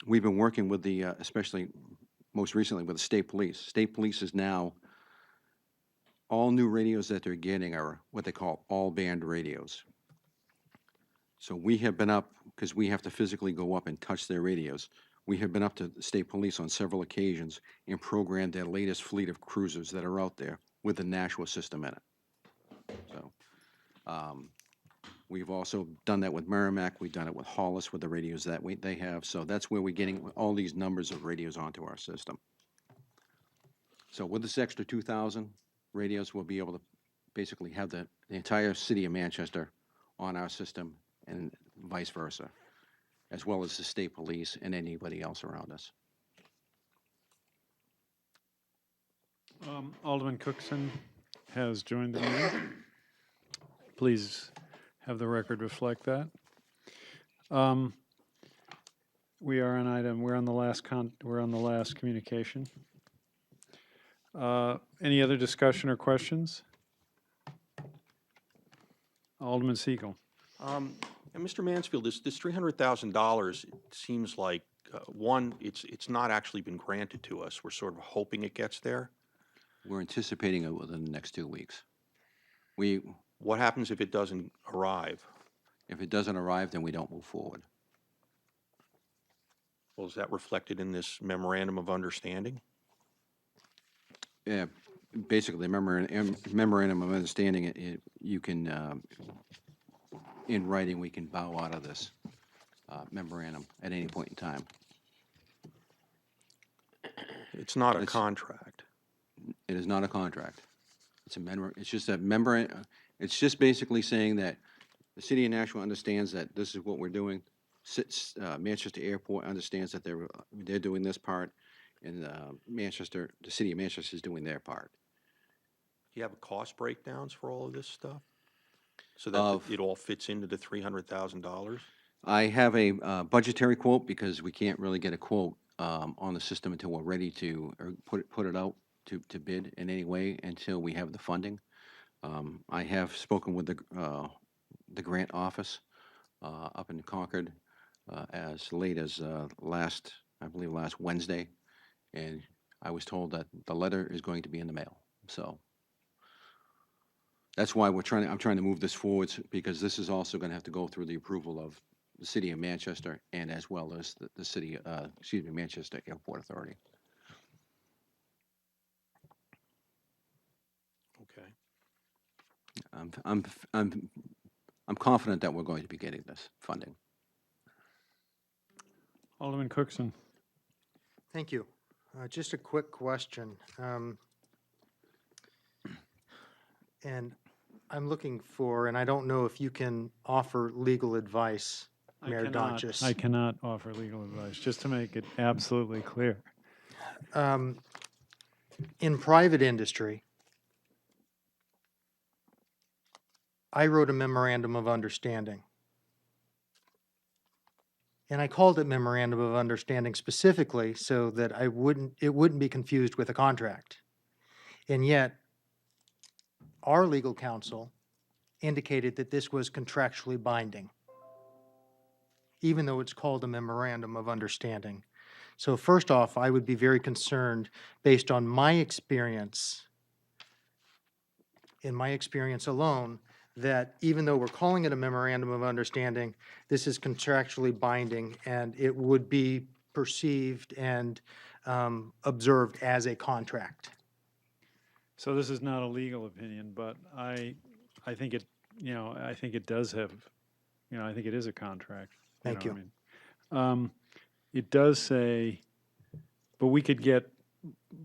We've been working with the, especially most recently with the state police. State police is now, all new radios that they're getting are what they call all-band radios. So we have been up, because we have to physically go up and touch their radios, we have been up to the state police on several occasions and programmed their latest fleet of cruisers that are out there with the Nashua system in it. So we've also done that with Merrimack. We've done it with Hollis with the radios that they have. So that's where we're getting all these numbers of radios onto our system. So with this extra 2,000 radios, we'll be able to basically have the entire city of Manchester on our system and vice versa, as well as the state police and anybody else around us. Alderman Cookson has joined the meeting. Please have the record reflect that. We are on item, we're on the last communication. Any other discussion or questions? Alderman Siegel. And Mr. Mansfield, this $300,000, it seems like, one, it's not actually been granted to us. We're sort of hoping it gets there. We're anticipating it within the next 2 weeks. What happens if it doesn't arrive? If it doesn't arrive, then we don't move forward. Well, is that reflected in this memorandum of understanding? Yeah, basically, memorandum of understanding, you can, in writing, we can bow out of this memorandum at any point in time. It's not a contract. It is not a contract. It's just a it's just basically saying that the city of Nashua understands that this is what we're doing. Manchester Airport understands that they're doing this part, and the city of Manchester is doing their part. Do you have cost breakdowns for all of this stuff? So that it all fits into the $300,000? I have a budgetary quote because we can't really get a quote on the system until we're ready to put it out to bid in any way until we have the funding. I have spoken with the grant office up in Concord as late as last Wednesday, and I was told that the letter is going to be in the mail. So that's why I'm trying to move this forward, because this is also going to have to go through the approval of the city of Manchester and as well as the city, Manchester Airport Authority. Okay. I'm confident that we're going to be getting this funding. Alderman Cookson. Thank you. Just a quick question. And I'm looking for, and I don't know if you can offer legal advice, Mayor Donchis. I cannot offer legal advice, just to make it absolutely clear. In private industry, I wrote a memorandum of understanding. And I called it memorandum of understanding specifically so that it wouldn't be confused with a contract. And yet, our legal counsel indicated that this was contractually binding, even though it's called a memorandum of understanding. So first off, I would be very concerned, based on my experience, in my experience alone, that even though we're calling it a memorandum of understanding, this is contractually binding, and it would be perceived and observed as a contract. So this is not a legal opinion, but I think it, I think it does have, I think it is a contract. Thank you. What I mean? It does say, but we could get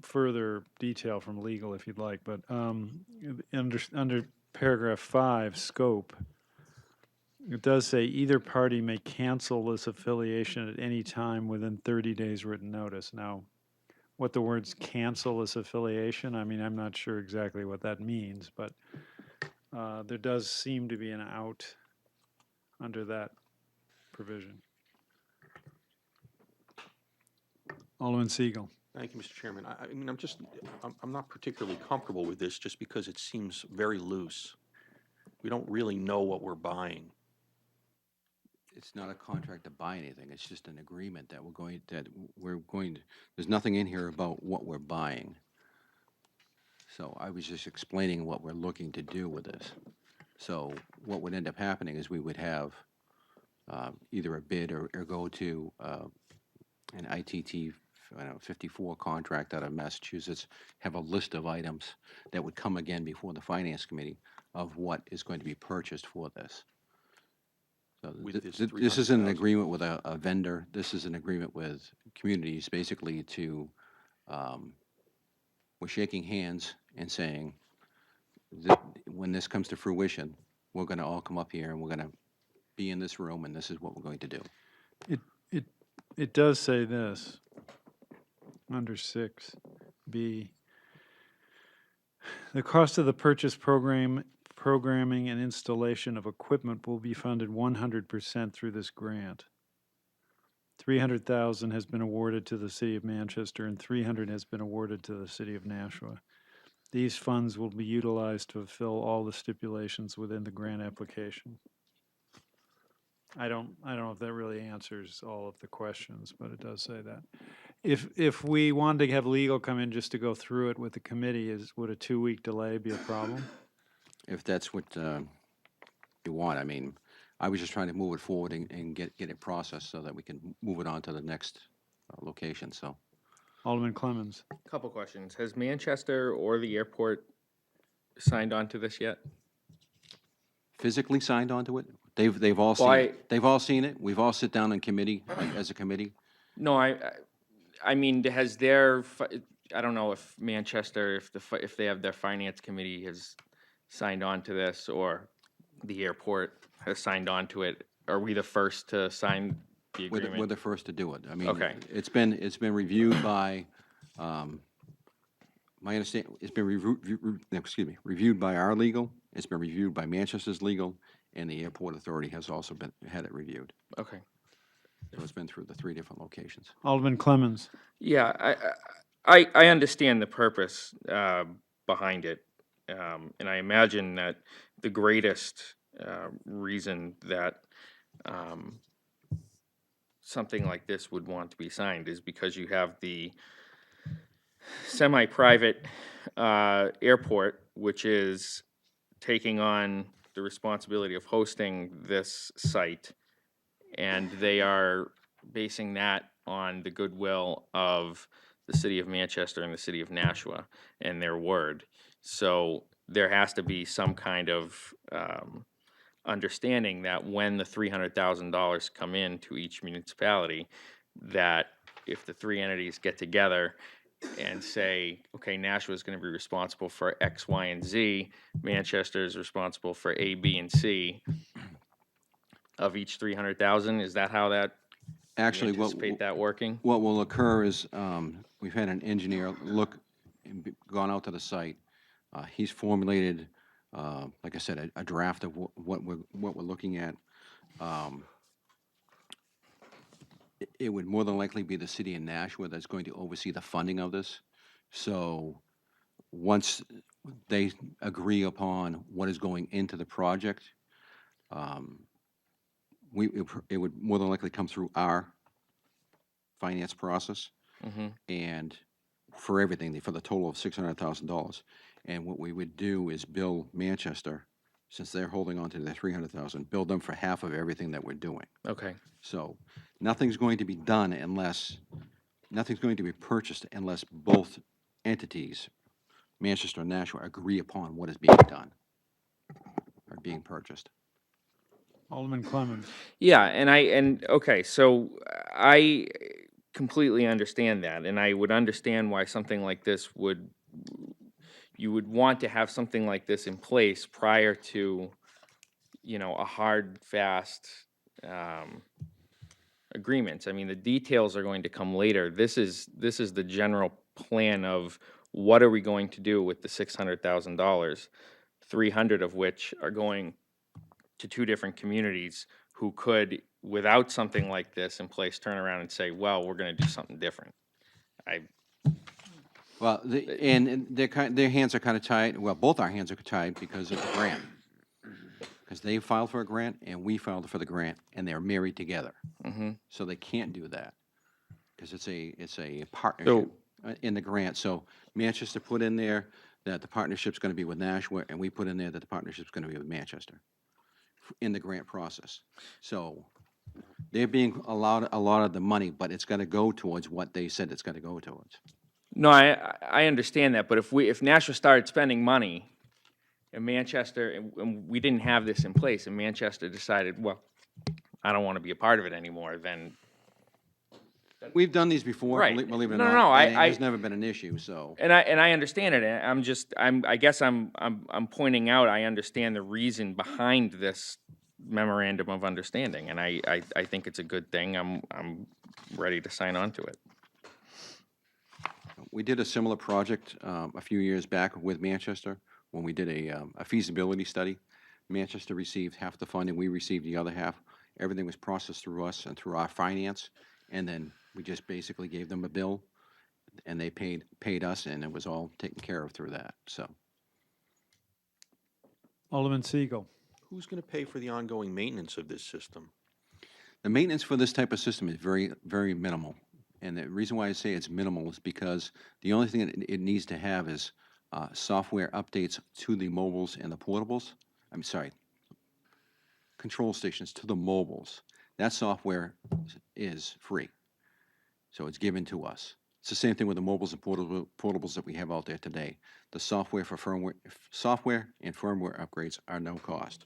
further detail from legal if you'd like, but under paragraph 5, scope, it does say either party may cancel this affiliation at any time within 30 days written notice. Now, what the words cancel this affiliation, I mean, I'm not sure exactly what that means, but there does seem to be an out under that provision. Alderman Siegel. Thank you, Mr. Chairman. I mean, I'm not particularly comfortable with this just because it seems very loose. We don't really know what we're buying. It's not a contract to buy anything. It's just an agreement that there's nothing in here about what we're buying. So I was just explaining what we're looking to do with this. So what would end up happening is we would have either a bid or go to an ITT 54 contract out of Massachusetts, have a list of items that would come again before the Finance Committee of what is going to be purchased for this. So this isn't an agreement with a vendor. This is an agreement with communities, basically to, we're shaking hands and saying that when this comes to fruition, we're going to all come up here and we're going to be in this room and this is what we're going to do. It does say this under 6B. The cost of the purchase program programming, and installation of equipment will be funded 100% through this grant. $300,000 has been awarded to the City of Manchester, and $300,000 has been awarded to the City of Nashua. These funds will be utilized to fulfill all the stipulations within the grant application. I don't know if that really answers all of the questions, but it does say that. If we wanted to have legal come in just to go through it with the committee, would a 2-week delay be a problem? If that's what you want, I mean, I was just trying to move it forward and get it processed so that we can move it on to the next location, so. Alderman Clemmons. Couple questions. Has Manchester or the airport signed on to this yet? Physically signed onto it? They've all Well, seen it. They've all seen it. We've all sit down in committee, like, as a committee. No, I mean, has their, I don't know if Manchester, if they have their finance committee has signed on to this, or the airport has signed on to it. Are we the first to sign the We're agreement? the first to do it. I mean, Okay. it's been reviewed by, my understanding, it's been reviewed by our legal, it's been reviewed by Manchester's legal, and the airport authority has also had it reviewed. Okay. So it's been through the 3 different locations. Alderman Clemmons. Yeah, I understand the purpose behind it, and I imagine that the greatest reason that something like this would want to be signed is because you have the semi-private airport, which is taking on the responsibility of hosting this site, and they are basing that on the goodwill of the City of Manchester and the City of Nashua and their word. So there has to be some kind of understanding that when the $300,000 come in to each municipality, that if the 3 entities get together and say, okay, Nashua is going to be responsible for X, Y, and Z, Manchester is responsible for A, B, and C of each 300,000. Is that how that? Actually, you anticipate that working? What will occur is, we've had an engineer look, and gone out to the site. He's formulated, like I said, a draft of what we're looking at. It would more than likely be the city of Nashua that's going to oversee the funding of this. So once they agree upon what is going into the project, it would more than likely come through our finance process, and for everything, for the total of $600,000. And what we would do is bill Manchester, since they're holding on to their $300,000, bill them for half of everything that we're doing. Okay. So nothing's going to be done nothing's going to be purchased unless both entities, Manchester and Nashua, agree upon what is being done or being purchased. Alderman Clemmons. Yeah, okay, so I completely understand that, and I would understand why something like this you would want to have something like this in place prior to, a hard, fast agreement. I mean, the details are going to come later. This is the general plan of what are we going to do with the $600,000, 300 of which are going to 2 different communities who could, without something like this in place, turn around and say, well, we're going to do something different. Well, and their hands are kind of tied, well, both our hands are tied because of the grant. Because they filed for a grant and we filed for the grant, and they're married together. So they can't do that, because it's a partnership in the grant. So Manchester put in there that the partnership's going to be with Nashua, and we put in there that the partnership's going to be with Manchester in the grant process. So they're being allowed a lot of the money, but it's got to go towards what they said it's going to go towards. No, I understand that, but if Nashua started spending money in Manchester, and we didn't have this in place, and Manchester decided, well, I don't want to be a part of it anymore, then. We've done these before, Right. believe it or No, not. no, and it has never been an issue, so. And I understand it, and I guess I'm pointing out, I understand the reason behind this memorandum of understanding, and I think it's a good thing. I'm ready to sign on to it. We did a similar project a few years back with Manchester, when we did a feasibility study. Manchester received half the funding, we received the other half. Everything was processed through us and through our finance, and then we just basically gave them a bill, and they paid us, and it was all taken care of through that, so. Alderman Siegel. Who's going to pay for the ongoing maintenance of this system? The maintenance for this type of system is very, very minimal. And the reason why I say it's minimal is because the only thing that it needs to have is software updates to the mobiles and the portables. I'm sorry, control stations to the mobiles. That software is free. So it's given to us. It's the same thing with the mobiles and portables that we have out there today. The software and firmware upgrades are no cost.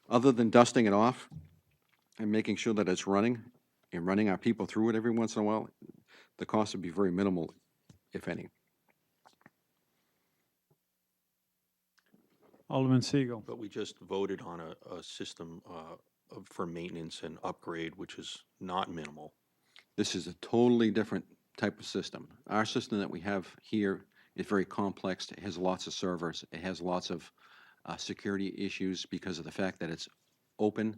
Other than dusting it off and making sure that it's running and running our people through it every once in a while, the cost would be very minimal, if any. Alderman Siegel. But we just voted on a system for maintenance and upgrade, which is not minimal. This is a totally different type of system. Our system that we have here is very complex. It has lots of servers. It has lots of security issues because of the fact that it's open.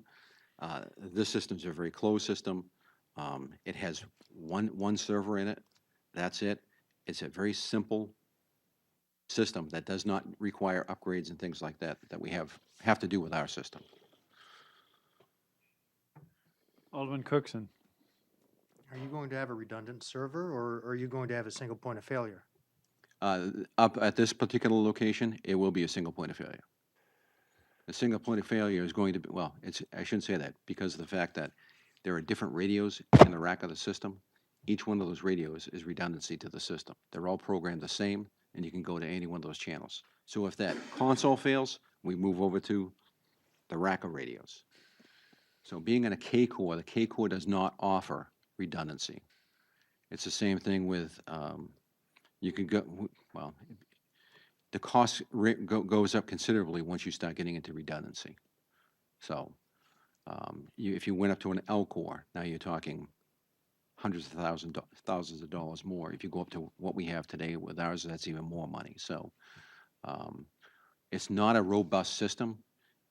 This system's a very closed system. It has one server in it. That's it. It's a very simple system that does not require upgrades and things like that that we have to do with our system. Alderman Cookson. Are you going to have a redundant server, or are you going to have a single point of failure? Up at this particular location, it will be a single point of failure. The single point of failure is going to be, well, I shouldn't say that because of the fact that there are different radios in the rack of the system. Each one of those radios is redundancy to the system. They're all programmed the same, and you can go to any one of those channels. So if that console fails, we move over to the rack of radios. So being in a K-core, the K-core does not offer redundancy. It's the same thing with, you can go, well, the cost goes up considerably once you start getting into redundancy. So if you went up to an L-core, now you're talking hundreds of thousands of dollars more. If you go up to what we have today with ours, that's even more money. So it's not a robust system.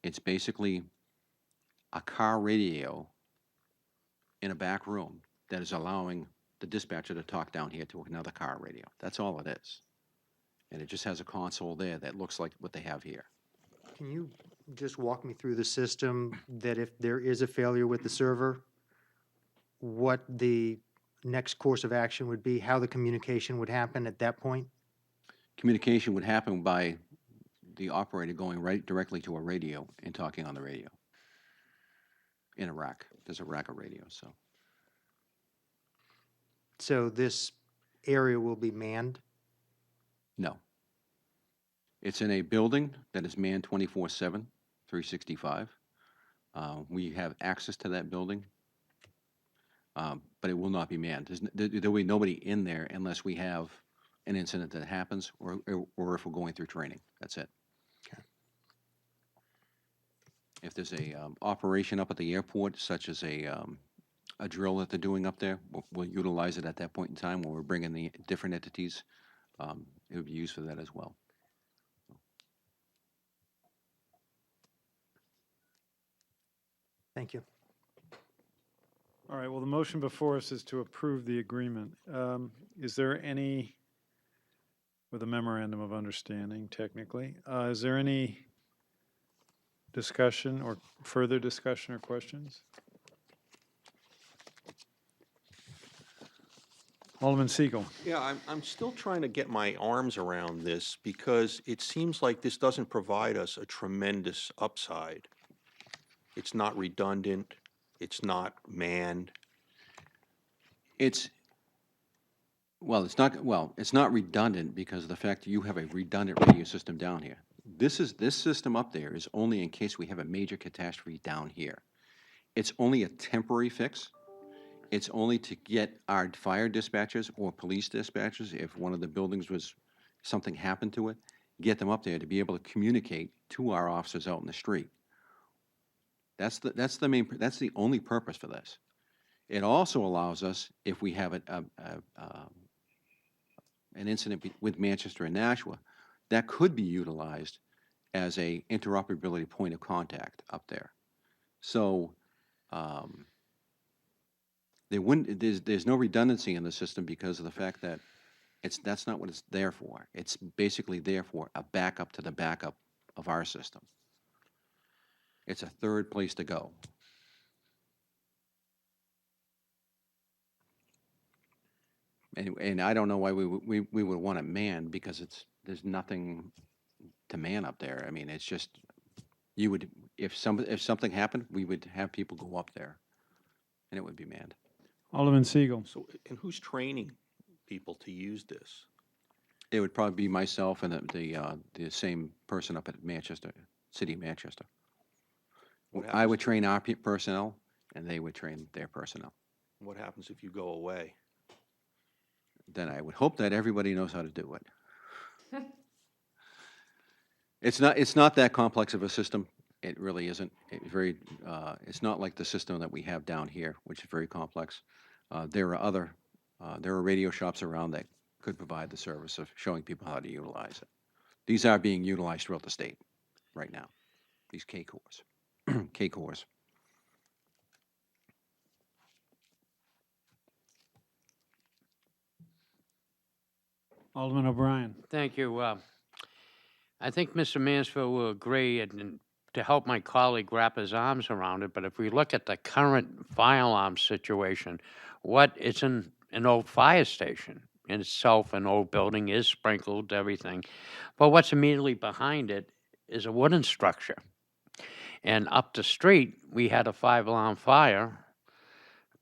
It's basically a car radio in a back room that is allowing the dispatcher to talk down here to another car radio. That's all it is. And it just has a console there that looks like what they have here. Can you just walk me through the system that if there is a failure with the server, what the next course of action would be, how the communication would happen at that point? Communication would happen by the operator going right directly to a radio and talking on the radio. In a rack. There's a rack of radios, so. So this area will be manned? No. It's in a building that is manned 24/7, 365. We have access to that building, but it will not be manned. There will be nobody in there unless we have an incident that happens or if we're going through training. That's it. Okay. If there's a operation up at the airport, such as a drill that they're doing up there, we'll utilize it at that point in time when we're bringing the different entities. It would be used for that as well. Thank you. All right, well, the motion before us is to approve the agreement. Is there any, with a memorandum of understanding technically, is there any discussion or further discussion or questions? Alderman Siegel. Yeah, I'm still trying to get my arms around this because it seems like this doesn't provide us a tremendous upside. It's not redundant. It's not manned. It's not redundant because of the fact that you have a redundant radio system down here. This system up there is only in case we have a major catastrophe down here. It's only a temporary fix. It's only to get our fire dispatchers or police dispatchers, if one of the buildings something happened to it, get them up there to be able to communicate to our officers out in the street. That's the only purpose for this. It also allows us, if we have an incident with Manchester and Nashua, that could be utilized as a interoperability point of contact up there. So there's no redundancy in the system because of the fact that that's not what it's there for. It's basically there for a backup to the backup of our system. It's a third place to go. And I don't know why we would want it manned, because there's nothing to man up there. I mean, it's just, you would, if something happened, we would have people go up there, and it would be manned. Alderman Siegel. So, and who's training people to use this? It would probably be myself and the same person up at Manchester, City of Manchester. What I would happens- train our personnel, and they would train their personnel. What happens if you go away? Then I would hope that everybody knows how to do it. It's not that complex of a system. It really isn't. It's not like the system that we have down here, which is very complex. There are radio shops around that could provide the service of showing people how to utilize it. These are being utilized throughout the state right now, these K-cores. K-cores. Alderman O'Brien. Thank you. I think Mr. Mansfield will agree, and to help my colleague wrap his arms around it, but if we look at the current fire alarm situation, it's an old fire station in itself, an old building, is sprinkled, everything. But what's immediately behind it is a wooden structure. And up the street, we had a 5-alarm fire,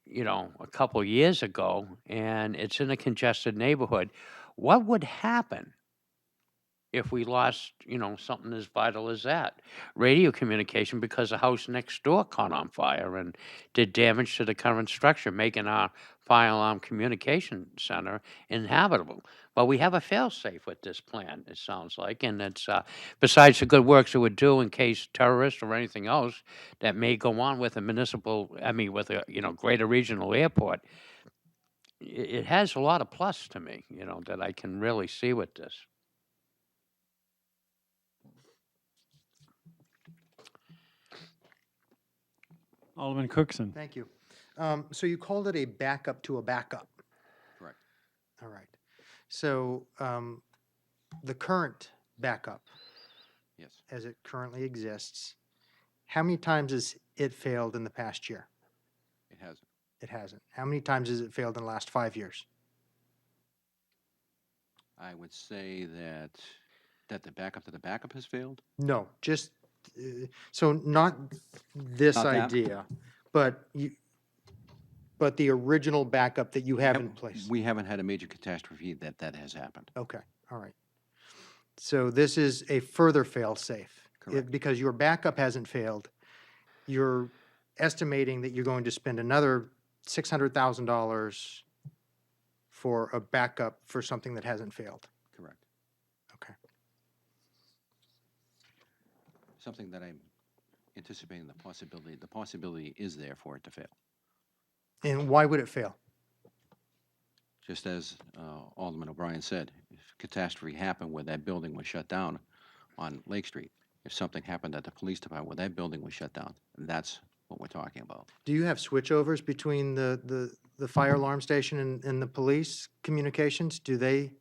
a couple years ago, and it's in a congested neighborhood. What would happen if we lost, something as vital as that? Radio communication, because the house next door caught on fire and did damage to the current structure, making our fire alarm communication center inhabitable. But we have a fail-safe with this plan, it sounds like, and it's, besides the good works it would do in case terrorists or anything else that may go on with with a, greater regional airport, it has a lot of plus to me, that I can really see with this. Alderman Cookson. Thank you. So you called it a backup to a backup. Correct. All right. So the current backup, Yes. as it currently exists, how many times has it failed in the past year? It hasn't. It hasn't. How many times has it failed in the last 5 years? I would say that the backup to the backup has failed. No, just, so not this Not that. idea, but the original backup that you have in place. We haven't had a major catastrophe that has happened. Okay, all right. So this is a further fail-safe. Correct. Because your backup hasn't failed, you're estimating that you're going to spend another $600,000 for a backup for something that hasn't failed. Correct. Okay. Something that I'm anticipating the possibility is there for it to fail. And why would it fail? Just as Alderman O'Brien said, if catastrophe happened where that building was shut down on Lake Street, if something happened at the police department where that building was shut down, that's what we're talking about. Do you have switchovers between the fire alarm station and the police communications? Do they,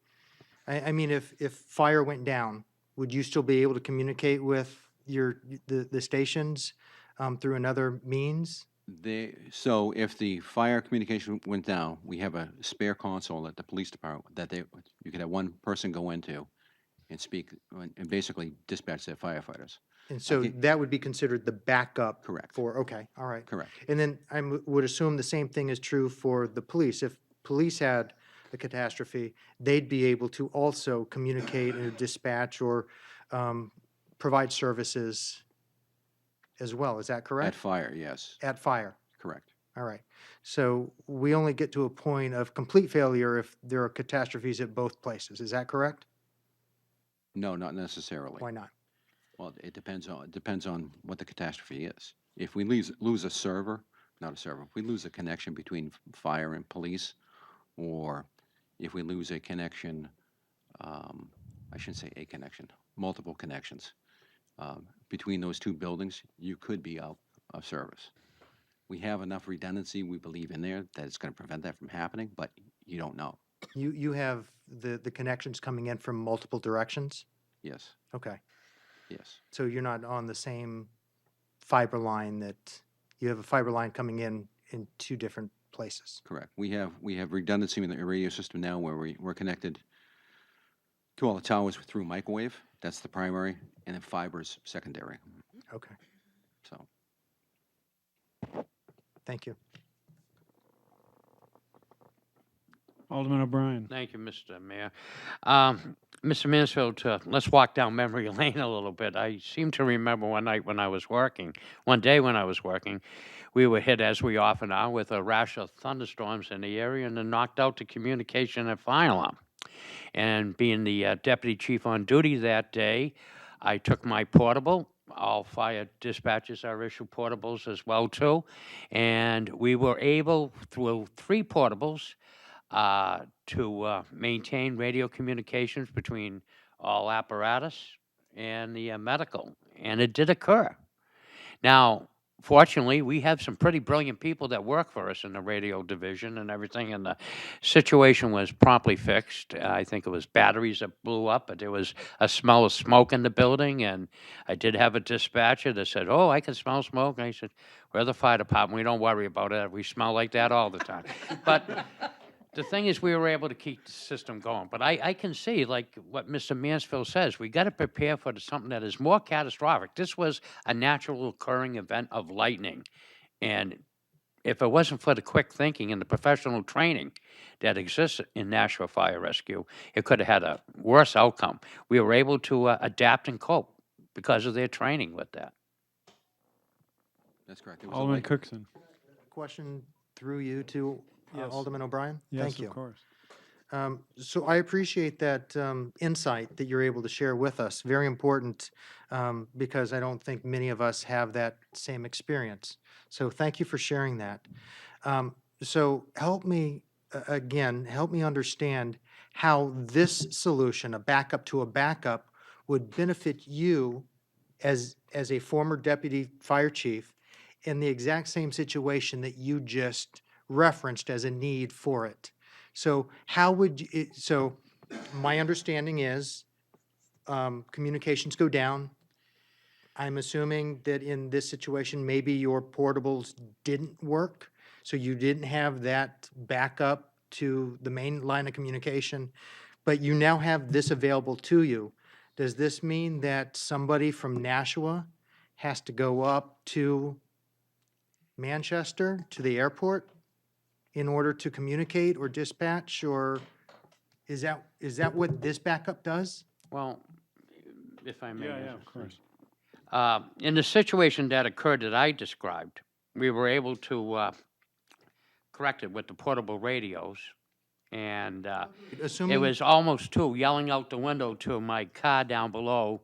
I mean, if fire went down, would you still be able to communicate with the stations through another means? So if the fire communication went down, we have a spare console at the police department that you could have one person go into and speak and basically dispatch their firefighters. And so Okay. that would be considered the backup? Correct. Okay, all right. Correct. And then I would assume the same thing is true for the police. If police had a catastrophe, they'd be able to also communicate and dispatch or provide services as well. Is that At correct? fire, yes, At fire. correct. All right. So we only get to a point of complete failure if there are catastrophes at both places. Is that correct? No, not necessarily. Why not? Well, it depends on what the catastrophe is. If we lose a server, not a server, if we lose a connection between fire and police, or if we lose a connection, I shouldn't say a connection, multiple connections. Between those two buildings, you could be out of service. We have enough redundancy, we believe, in there that it's going to prevent that from happening, but you don't know. You have the connections coming in from multiple directions? Yes, Okay. yes, So you're not on the same fiber line that, you have a fiber line coming in two different places? correct. We have redundancy in the radio system now where we're connected to all the towers through microwave. That's the primary, and then fiber's secondary. Okay, So, thank you. Alderman O'Brien. Thank you, Mr. Mayor. Mr. Mansfield, let's walk down memory lane a little bit. I seem to remember one day when I was working, we were hit, as we often are, with a rash of thunderstorms in the area, and it knocked out the communication and fire alarm. And being the deputy chief on duty that day, I took my portable. All fire dispatchers are issued portables as well, too. And we were able, through 3 portables, to maintain radio communications between all apparatus and the medical, and it did occur. Now, fortunately, we have some pretty brilliant people that work for us in the radio division and everything, and the situation was promptly fixed. I think it was batteries that blew up, but there was a smell of smoke in the building, and I did have a dispatcher that said, "Oh, I can smell smoke." And I said, "We're the fire department. We don't worry about it. We smell like that all the time." But the thing is, we were able to keep the system going. But I can see, like what Mr. Mansfield says, we got to prepare for something that is more catastrophic. This was a natural occurring event of lightning. And if it wasn't for the quick thinking and the professional training that exists in Nashua Fire Rescue, it could have had a worse outcome. We were able to adapt and cope because of their training with that. that's correct. It was a Alderman light- Cookson. Question through you to Yes. Alderman O'Brien? Yes, Thank you. of course. So I appreciate that insight that you're able to share with us. Very important, because I don't think many of us have that same experience. So thank you for sharing that. So help me, help me understand how this solution, a backup to a backup, would benefit you as a former deputy fire chief in the exact same situation that you just referenced as a need for it. So how would you, so my understanding is communications go down. I'm assuming that in this situation, maybe your portables didn't work, so you didn't have that backup to the main line of communication, but you now have this available to you. Does this mean that somebody from Nashua has to go up to Manchester, to the airport, in order to communicate or dispatch, or is that what this backup does? Well, if I may. Yeah, Mr. of course. In the situation that occurred that I described, we were able to correct it with the portable radios, and it Assuming, was almost too, yelling out the window to my car down below,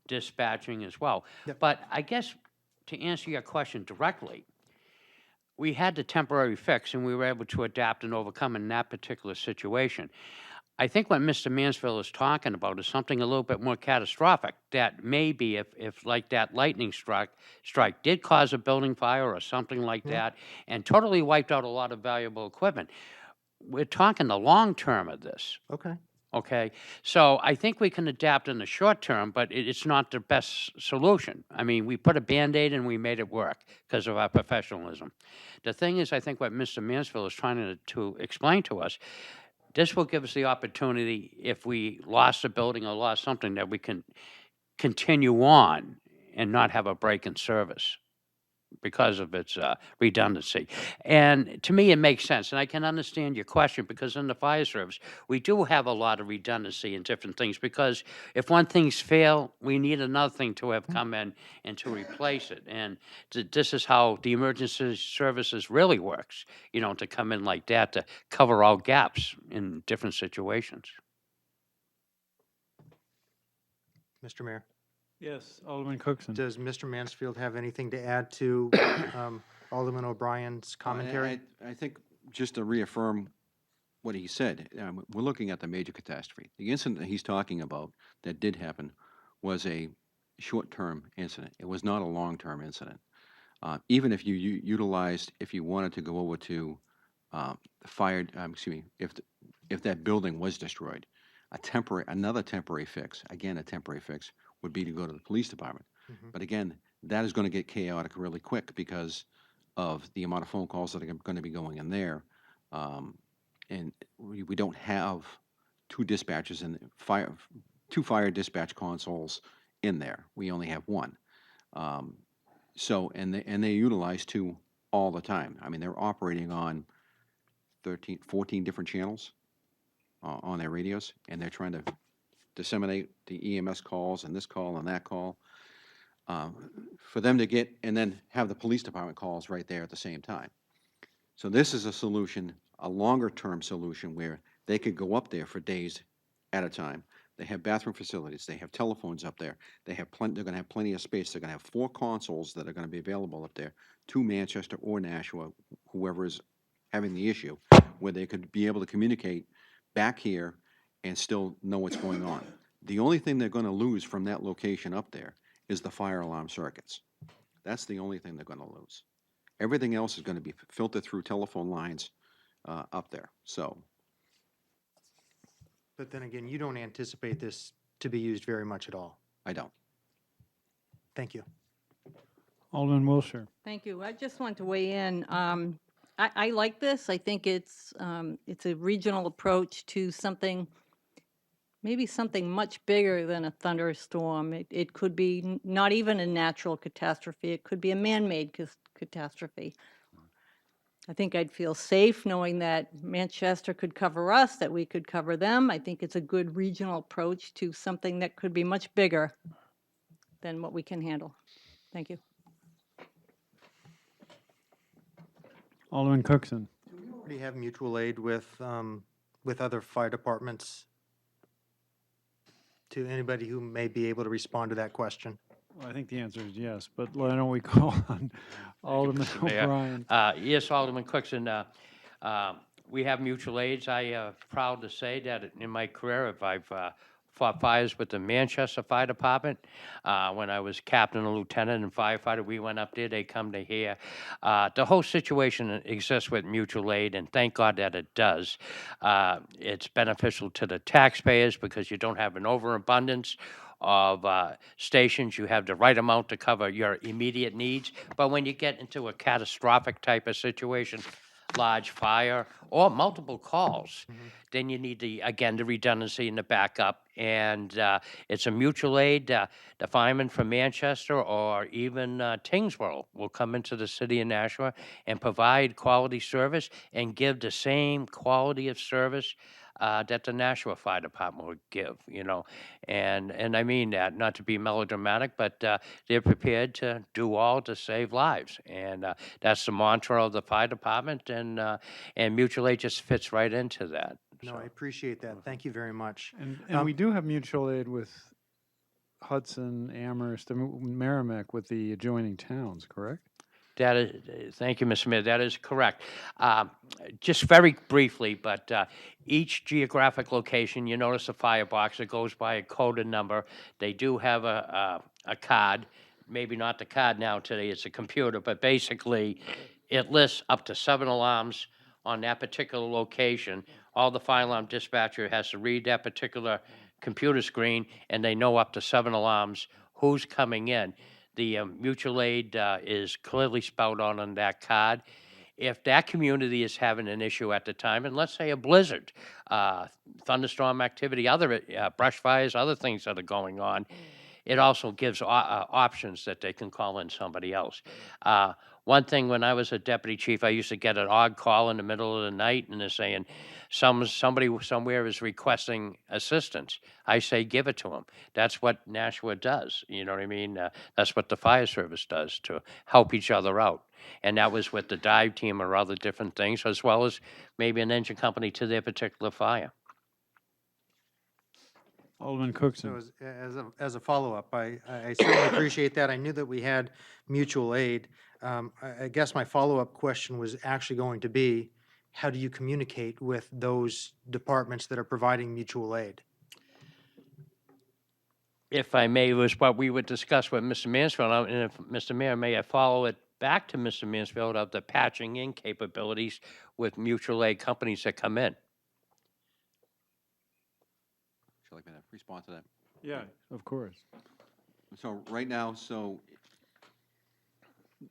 dispatching as well. Yep. But I guess to answer your question directly, we had the temporary fix, and we were able to adapt and overcome in that particular situation. I think what Mr. Mansfield is talking about is something a little bit more catastrophic, that maybe if like that lightning strike did cause a building fire or something like that, and totally wiped out a lot of valuable equipment. We're talking the long term of this. okay, Okay, so I think we can adapt in the short term, but it's not the best solution. I mean, we put a Band-Aid and we made it work because of our professionalism. The thing is, I think what Mr. Mansfield is trying to explain to us, this will give us the opportunity, if we lost a building or lost something, that we can continue on and not have a break in service because of its redundancy. And to me, it makes sense. And I can understand your question, because in the fire service, we do have a lot of redundancy in different things, because if one thing's fail, we need another thing to have come in and to replace it. And this is how the emergency services really works, to come in like that, to cover all gaps in different situations. Mr. Mayor. Yes, Alderman Cookson. Does Mr. Mansfield have anything to add to Alderman O'Brien's commentary? I think just to reaffirm what he said, we're looking at the major catastrophe. The incident that he's talking about that did happen was a short-term incident. It was not a long-term incident. Even if you utilized, if you wanted to go over to the fire, excuse me, if that building was destroyed, another temporary fix, again, a temporary fix, would be to go to the police department. But again, that is going to get chaotic really quick because of the amount of phone calls that are going to be going in there. And we don't have two dispatchers in two fire dispatch consoles in there. We only have one. So, and they utilize two all the time. I mean, they're operating on 13, 14 different channels on their radios, and they're trying to disseminate the EMS calls and this call and that call for them to get, and then have the police department calls right there at the same time. So this is a solution, a longer-term solution where they could go up there for days at a time. They have bathroom facilities. They have telephones up there. They're going to have plenty of space. They're going to have 4 consoles that are going to be available up there to Manchester or Nashua, whoever is having the issue, where they could be able to communicate back here and still know what's going on. The only thing they're going to lose from that location up there is the fire alarm circuits. That's the only thing they're going to lose. Everything else is going to be filtered through telephone lines up there. So, But then again, you don't anticipate this to be used very much at all. I don't. Thank you. Alderman Wilshire. Thank you. I just want to weigh in. I like this. I think it's a regional approach to something, maybe something much bigger than a thunderstorm. It could be not even a natural catastrophe. It could be a man-made catastrophe. I think I'd feel safe knowing that Manchester could cover us, that we could cover them. I think it's a good regional approach to something that could be much bigger than what we can handle. Thank you. Alderman Cookson. We already have mutual aid with other fire departments. To anybody who may be able to respond to that question. Well, I think the answer is yes, but why don't we call on Alderman Mayor. O'Brien? Yes, Alderman Cookson, we have mutual aids. I am proud to say that in my career, if I've fought fires with the Manchester Fire Department, when I was captain and lieutenant and firefighter, we went up there, they come to here. The whole situation exists with mutual aid, and thank God that it does. It's beneficial to the taxpayers because you don't have an overabundance of stations. You have the right amount to cover your immediate needs. But when you get into a catastrophic type of situation, large fire or multiple calls, then you need the redundancy and the backup. And it's a mutual aid. The firemen from Manchester or even Tingsboro will come into the city of Nashua and provide quality service and give the same quality of service that the Nashua Fire Department would give, and I mean that not to be melodramatic, but they're prepared to do all to save lives, and that's the mantra of the fire department, and mutual aid just fits right into that. No, I appreciate that. Thank you very much. And we do have mutual aid with Hudson, Amherst, and Merrimack with the adjoining towns, correct? That is, thank you, Mr. Mayor. That is correct. Just very briefly, but each geographic location, you notice a firebox that goes by a coded number. They do have a card, maybe not the card now today, it's a computer, but basically it lists up to 7 alarms on that particular location. All the fire alarm dispatcher has to read that particular computer screen, and they know up to 7 alarms who's coming in. The mutual aid is clearly spelled out on that card. If that community is having an issue at the time, and let's say a blizzard, thunderstorm activity, other brush fires, other things that are going on, it also gives options that they can call in somebody else. One thing, when I was a deputy chief, I used to get an odd call in the middle of the night, and they're saying somebody somewhere is requesting assistance. I say give it to them. That's what Nashua does. You know what I mean? That's what the fire service does to help each other out. And that was with the dive team or other different things, as well as maybe an engine company to their particular fire. Alderman Cookson. So as a follow-up, I certainly appreciate that. I knew that we had mutual aid. I guess my follow-up question was actually going to be, how do you communicate with those departments that are providing mutual aid? If I may, was what we would discuss with Mr. Mansfield, and if Mr. Mayor, may I follow it back to Mr. Mansfield of the patching in capabilities with mutual aid companies that come in? Shall I respond to that? Yeah, of course. So right now,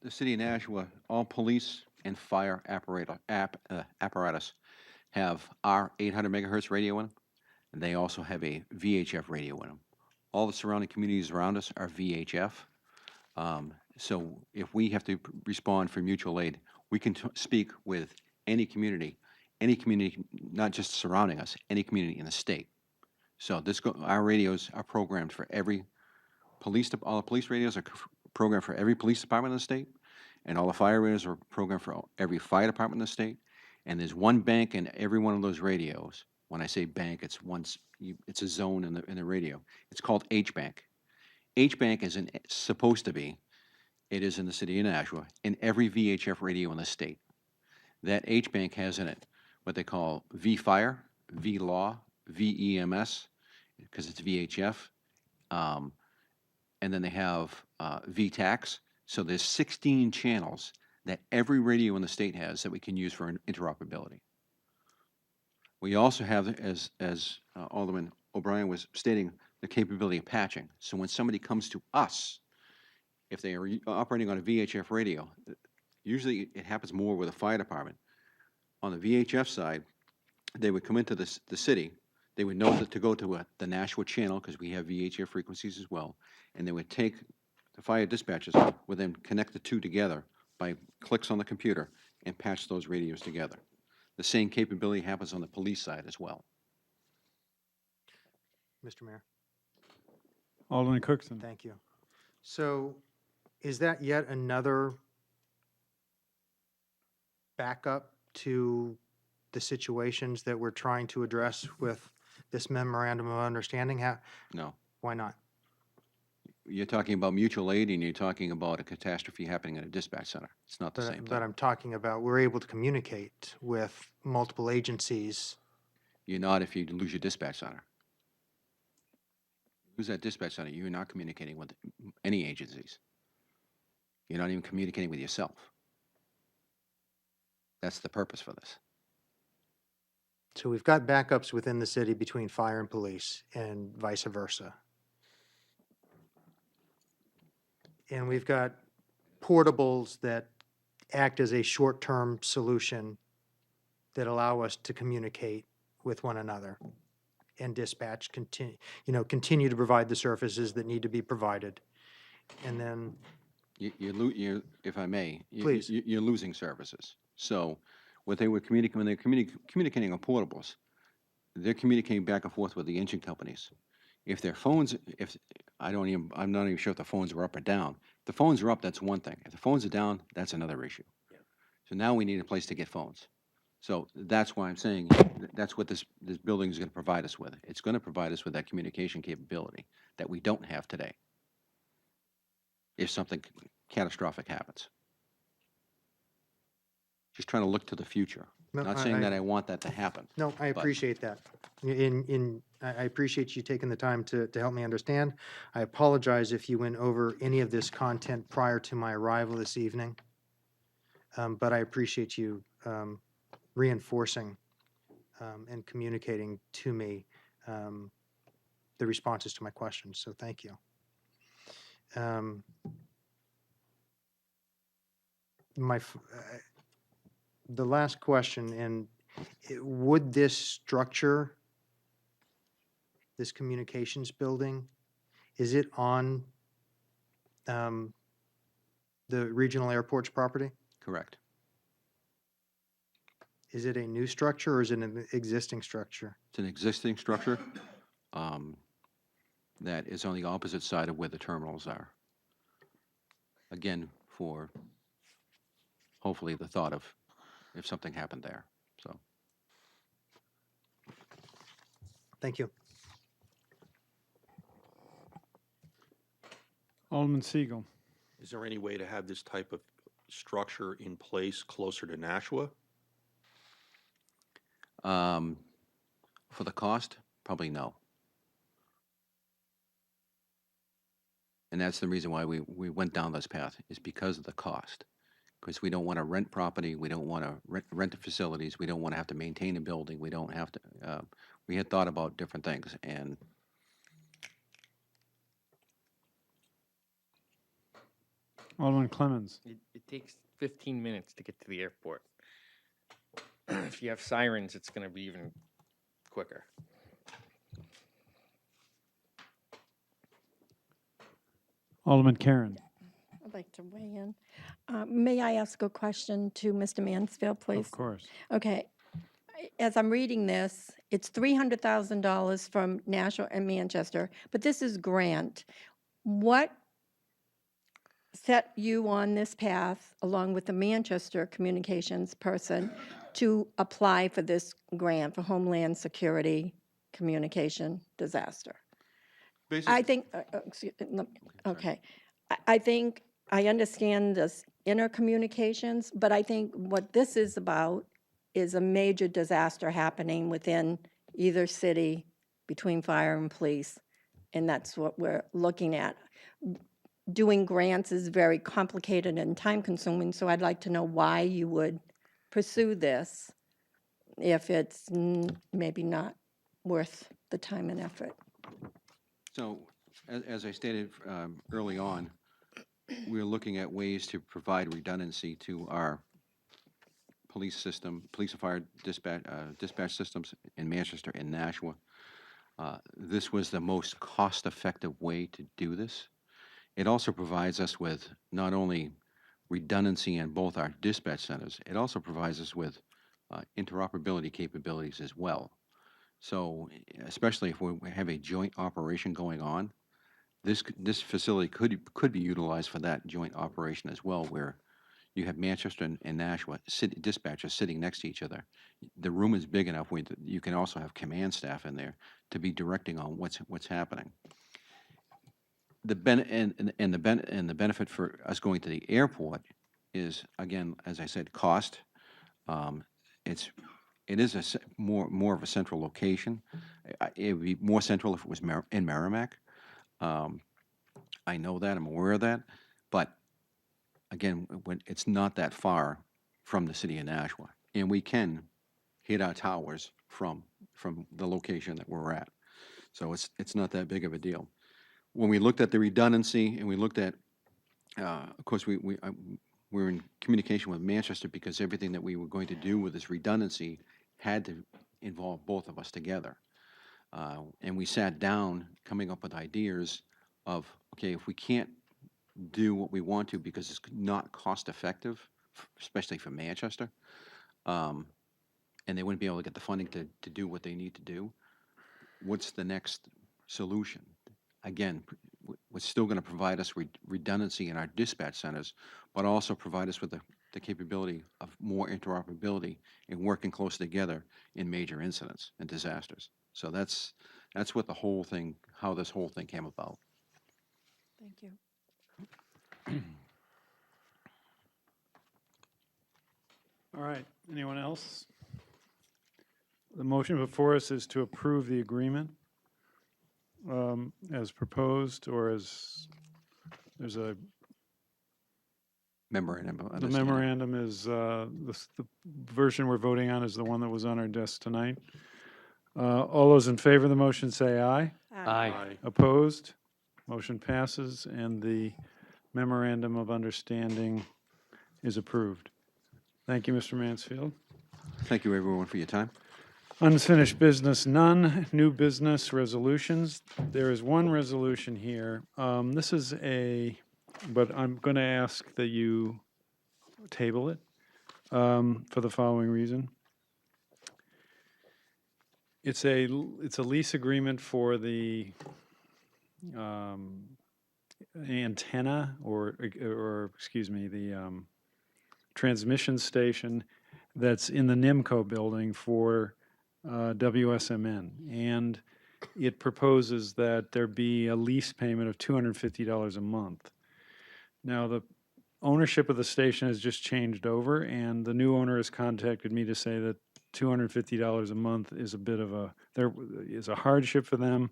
the city of Nashua, all police and fire apparatus have our 800 megahertz radio in them, and they also have a VHF radio in them. All the surrounding communities around us are VHF. So if we have to respond for mutual aid, we can speak with any community, not just surrounding us, any community in the state. So our radios are programmed for every all the police radios are programmed for every police department in the state, and all the fire radios are programmed for every fire department in the state. And there's one bank in every one of those radios. When I say bank, it's a zone in the radio. It's called H-Bank. H-Bank is supposed to be, it is in the city of Nashua, in every VHF radio in the state. That H-Bank has in it what they call V-Fire, V-Law, V-EMS, because it's VHF. And then they have VTAX. So there's 16 channels that every radio in the state has that we can use for interoperability. We also have, as Alderman O'Brien was stating, the capability of patching. So when somebody comes to us, if they are operating on a VHF radio, usually it happens more with a fire department. On the VHF side, they would come into the city. They would know that to go to the Nashua channel, because we have VHF frequencies as well, and they would take the fire dispatchers, would then connect the two together by clicks on the computer and patch those radios together. The same capability happens on the police side as well. Mr. Mayor, Alderman Cookson. thank you. So is that yet another backup to the situations that we're trying to address with this memorandum of understanding? No. Why not? You're talking about mutual aid, and you're talking about a catastrophe happening at a dispatch center. It's not the same thing. But I'm talking about, we're able to communicate with multiple agencies. You're not if you lose your dispatch center. Lose that dispatch center, you're not communicating with any agencies. You're not even communicating with yourself. That's the purpose for this. So we've got backups within the city between fire and police and vice versa. And we've got portables that act as a short-term solution that allow us to communicate with one another and dispatch, continue to provide the services that need to be provided. And then, If I may, Please. You're losing services. So what they would communicate, when they're communicating on portables, they're communicating back and forth with the engine companies. If their phones, I'm not even sure if the phones are up or down. If the phones are up, that's one thing. If the phones are down, that's another issue. Yeah. So now we need a place to get phones. So that's why I'm saying that's what this building is going to provide us with. It's going to provide us with that communication capability that we don't have today if something catastrophic happens. Just trying to look to the future. No, Not saying that I want that to happen. no, I appreciate that. I appreciate you taking the time to help me understand. I apologize if you went over any of this content prior to my arrival this evening. But I appreciate you reinforcing and communicating to me the responses to my questions, so thank you. The last question, and would this structure, this communications building, is it on the regional airport's property? Correct. Is it a new structure or is it an existing structure? It's an existing structure that is on the opposite side of where the terminals are. Again, for hopefully the thought of if something happened there. So, Thank you. Alderman Siegel. Is there any way to have this type of structure in place closer to Nashua? For the cost, probably no. And that's the reason why we went down this path, is because of the cost. Because we don't want to rent property, we don't want to rent the facilities, we don't want to have to maintain a building, we don't have to, we had thought about different things, and Alderman Clemmons. It takes 15 minutes to get to the airport. If you have sirens, it's going to be even quicker. Alderman Karen. I'd like to weigh in. May I ask a question to Mr. Mansfield, please? Of course. Okay. As I'm reading this, it's $300,000 from Nashua and Manchester, but this is grant. What set you on this path, along with the Manchester communications person, to apply for this grant for Homeland Security Communication Disaster? I think, okay. I think I understand this intercommunications, but I think what this is about is a major disaster happening within either city between fire and police, and that's what we're looking at. Doing grants is very complicated and time-consuming, so I'd like to know why you would pursue this if it's maybe not worth the time and effort. so, as I stated early on, we're looking at ways to provide redundancy to our police system, police and fire dispatch systems in Manchester and Nashua. This was the most cost-effective way to do this. It also provides us with not only redundancy in both our dispatch centers, it also provides us with interoperability capabilities as well. So, especially if we have a joint operation going on, this facility could be utilized for that joint operation as well, where you have Manchester and Nashua dispatchers sitting next to each other. The room is big enough where you can also have command staff in there to be directing on what's happening. The the benefit for us going to the airport is, again, as I said, cost. It is more of a central location. It would be more central if it was in Merrimack. I know that, I'm aware of that, but again, when it's not that far from the city of Nashua, and we can hit our towers from the location that we're at. So it's not that big of a deal. When we looked at the redundancy, and we looked at, of course, we're in communication with Manchester, because everything that we were going to do with this redundancy had to involve both of us together. And we sat down coming up with ideas of, okay, if we can't do what we want to because it's not cost effective, especially for Manchester, and they wouldn't be able to get the funding to do what they need to do, what's the next solution? Again, what's still going to provide us redundancy in our dispatch centers, but also provide us with the capability of more interoperability and working close together in major incidents and disasters. So that's what how this whole thing came about. Thank you. All right, anyone else? The motion before us is to approve the agreement as proposed, or as, there's a, Memorandum of the understanding. memorandum is, the version we're voting on is the one that was on our desk tonight. All those in favor of the motion say aye. Aye. Opposed? Motion passes, and the memorandum of understanding is approved. Thank you, Mr. Mansfield. Thank you, everyone, for your time. Unfinished business, none. New business resolutions. There is one resolution here. This is but I'm going to ask that you table it for the following reason. It's a lease agreement for the antenna, or excuse me, the transmission station that's in the NIMCO building for WSMN. And it proposes that there be a lease payment of $250 a month. Now, the ownership of the station has just changed over, and the new owner has contacted me to say that $250 a month is a bit of a, there is a hardship for them.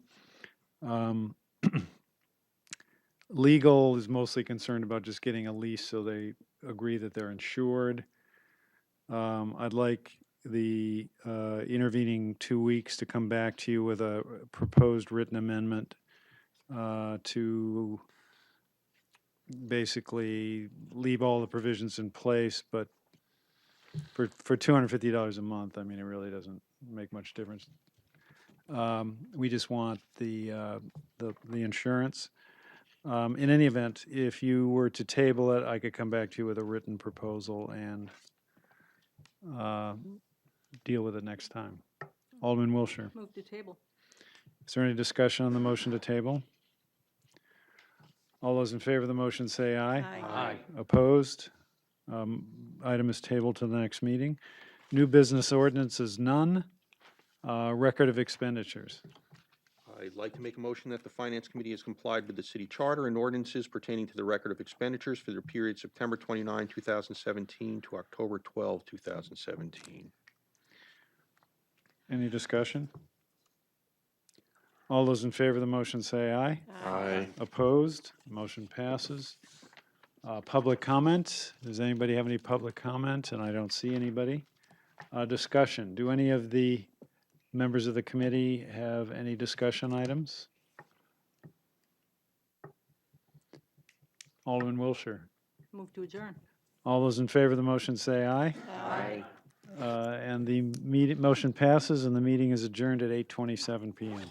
Legal is mostly concerned about just getting a lease, so they agree that they're insured. I'd like the intervening 2 weeks to come back to you with a proposed written amendment to basically leave all the provisions in place, but for $250 a month, I mean, it really doesn't make much difference. We just want the insurance. In any event, if you were to table it, I could come back to you with a written proposal and deal with it next time. Alderman Wilshire. Move to table. Is there any discussion on the motion to table? All those in favor of the motion say aye. Aye. Opposed? Item is tabled to the next meeting. New business ordinances, none. Record of expenditures. I'd like to make a motion that the Finance Committee has complied with the city charter and ordinances pertaining to the record of expenditures for the period September 29, 2017 to October 12, 2017. Any discussion? All those in favor of the motion say aye. Aye. Opposed? Motion passes. Public comment. Does anybody have any public comment? And I don't see anybody. Discussion. Do any of the members of the committee have any discussion items? Alderman Wilshire. Move to adjourn. All those in favor of the motion say aye. Aye. And the motion passes and the meeting is adjourned at 8:27 PM.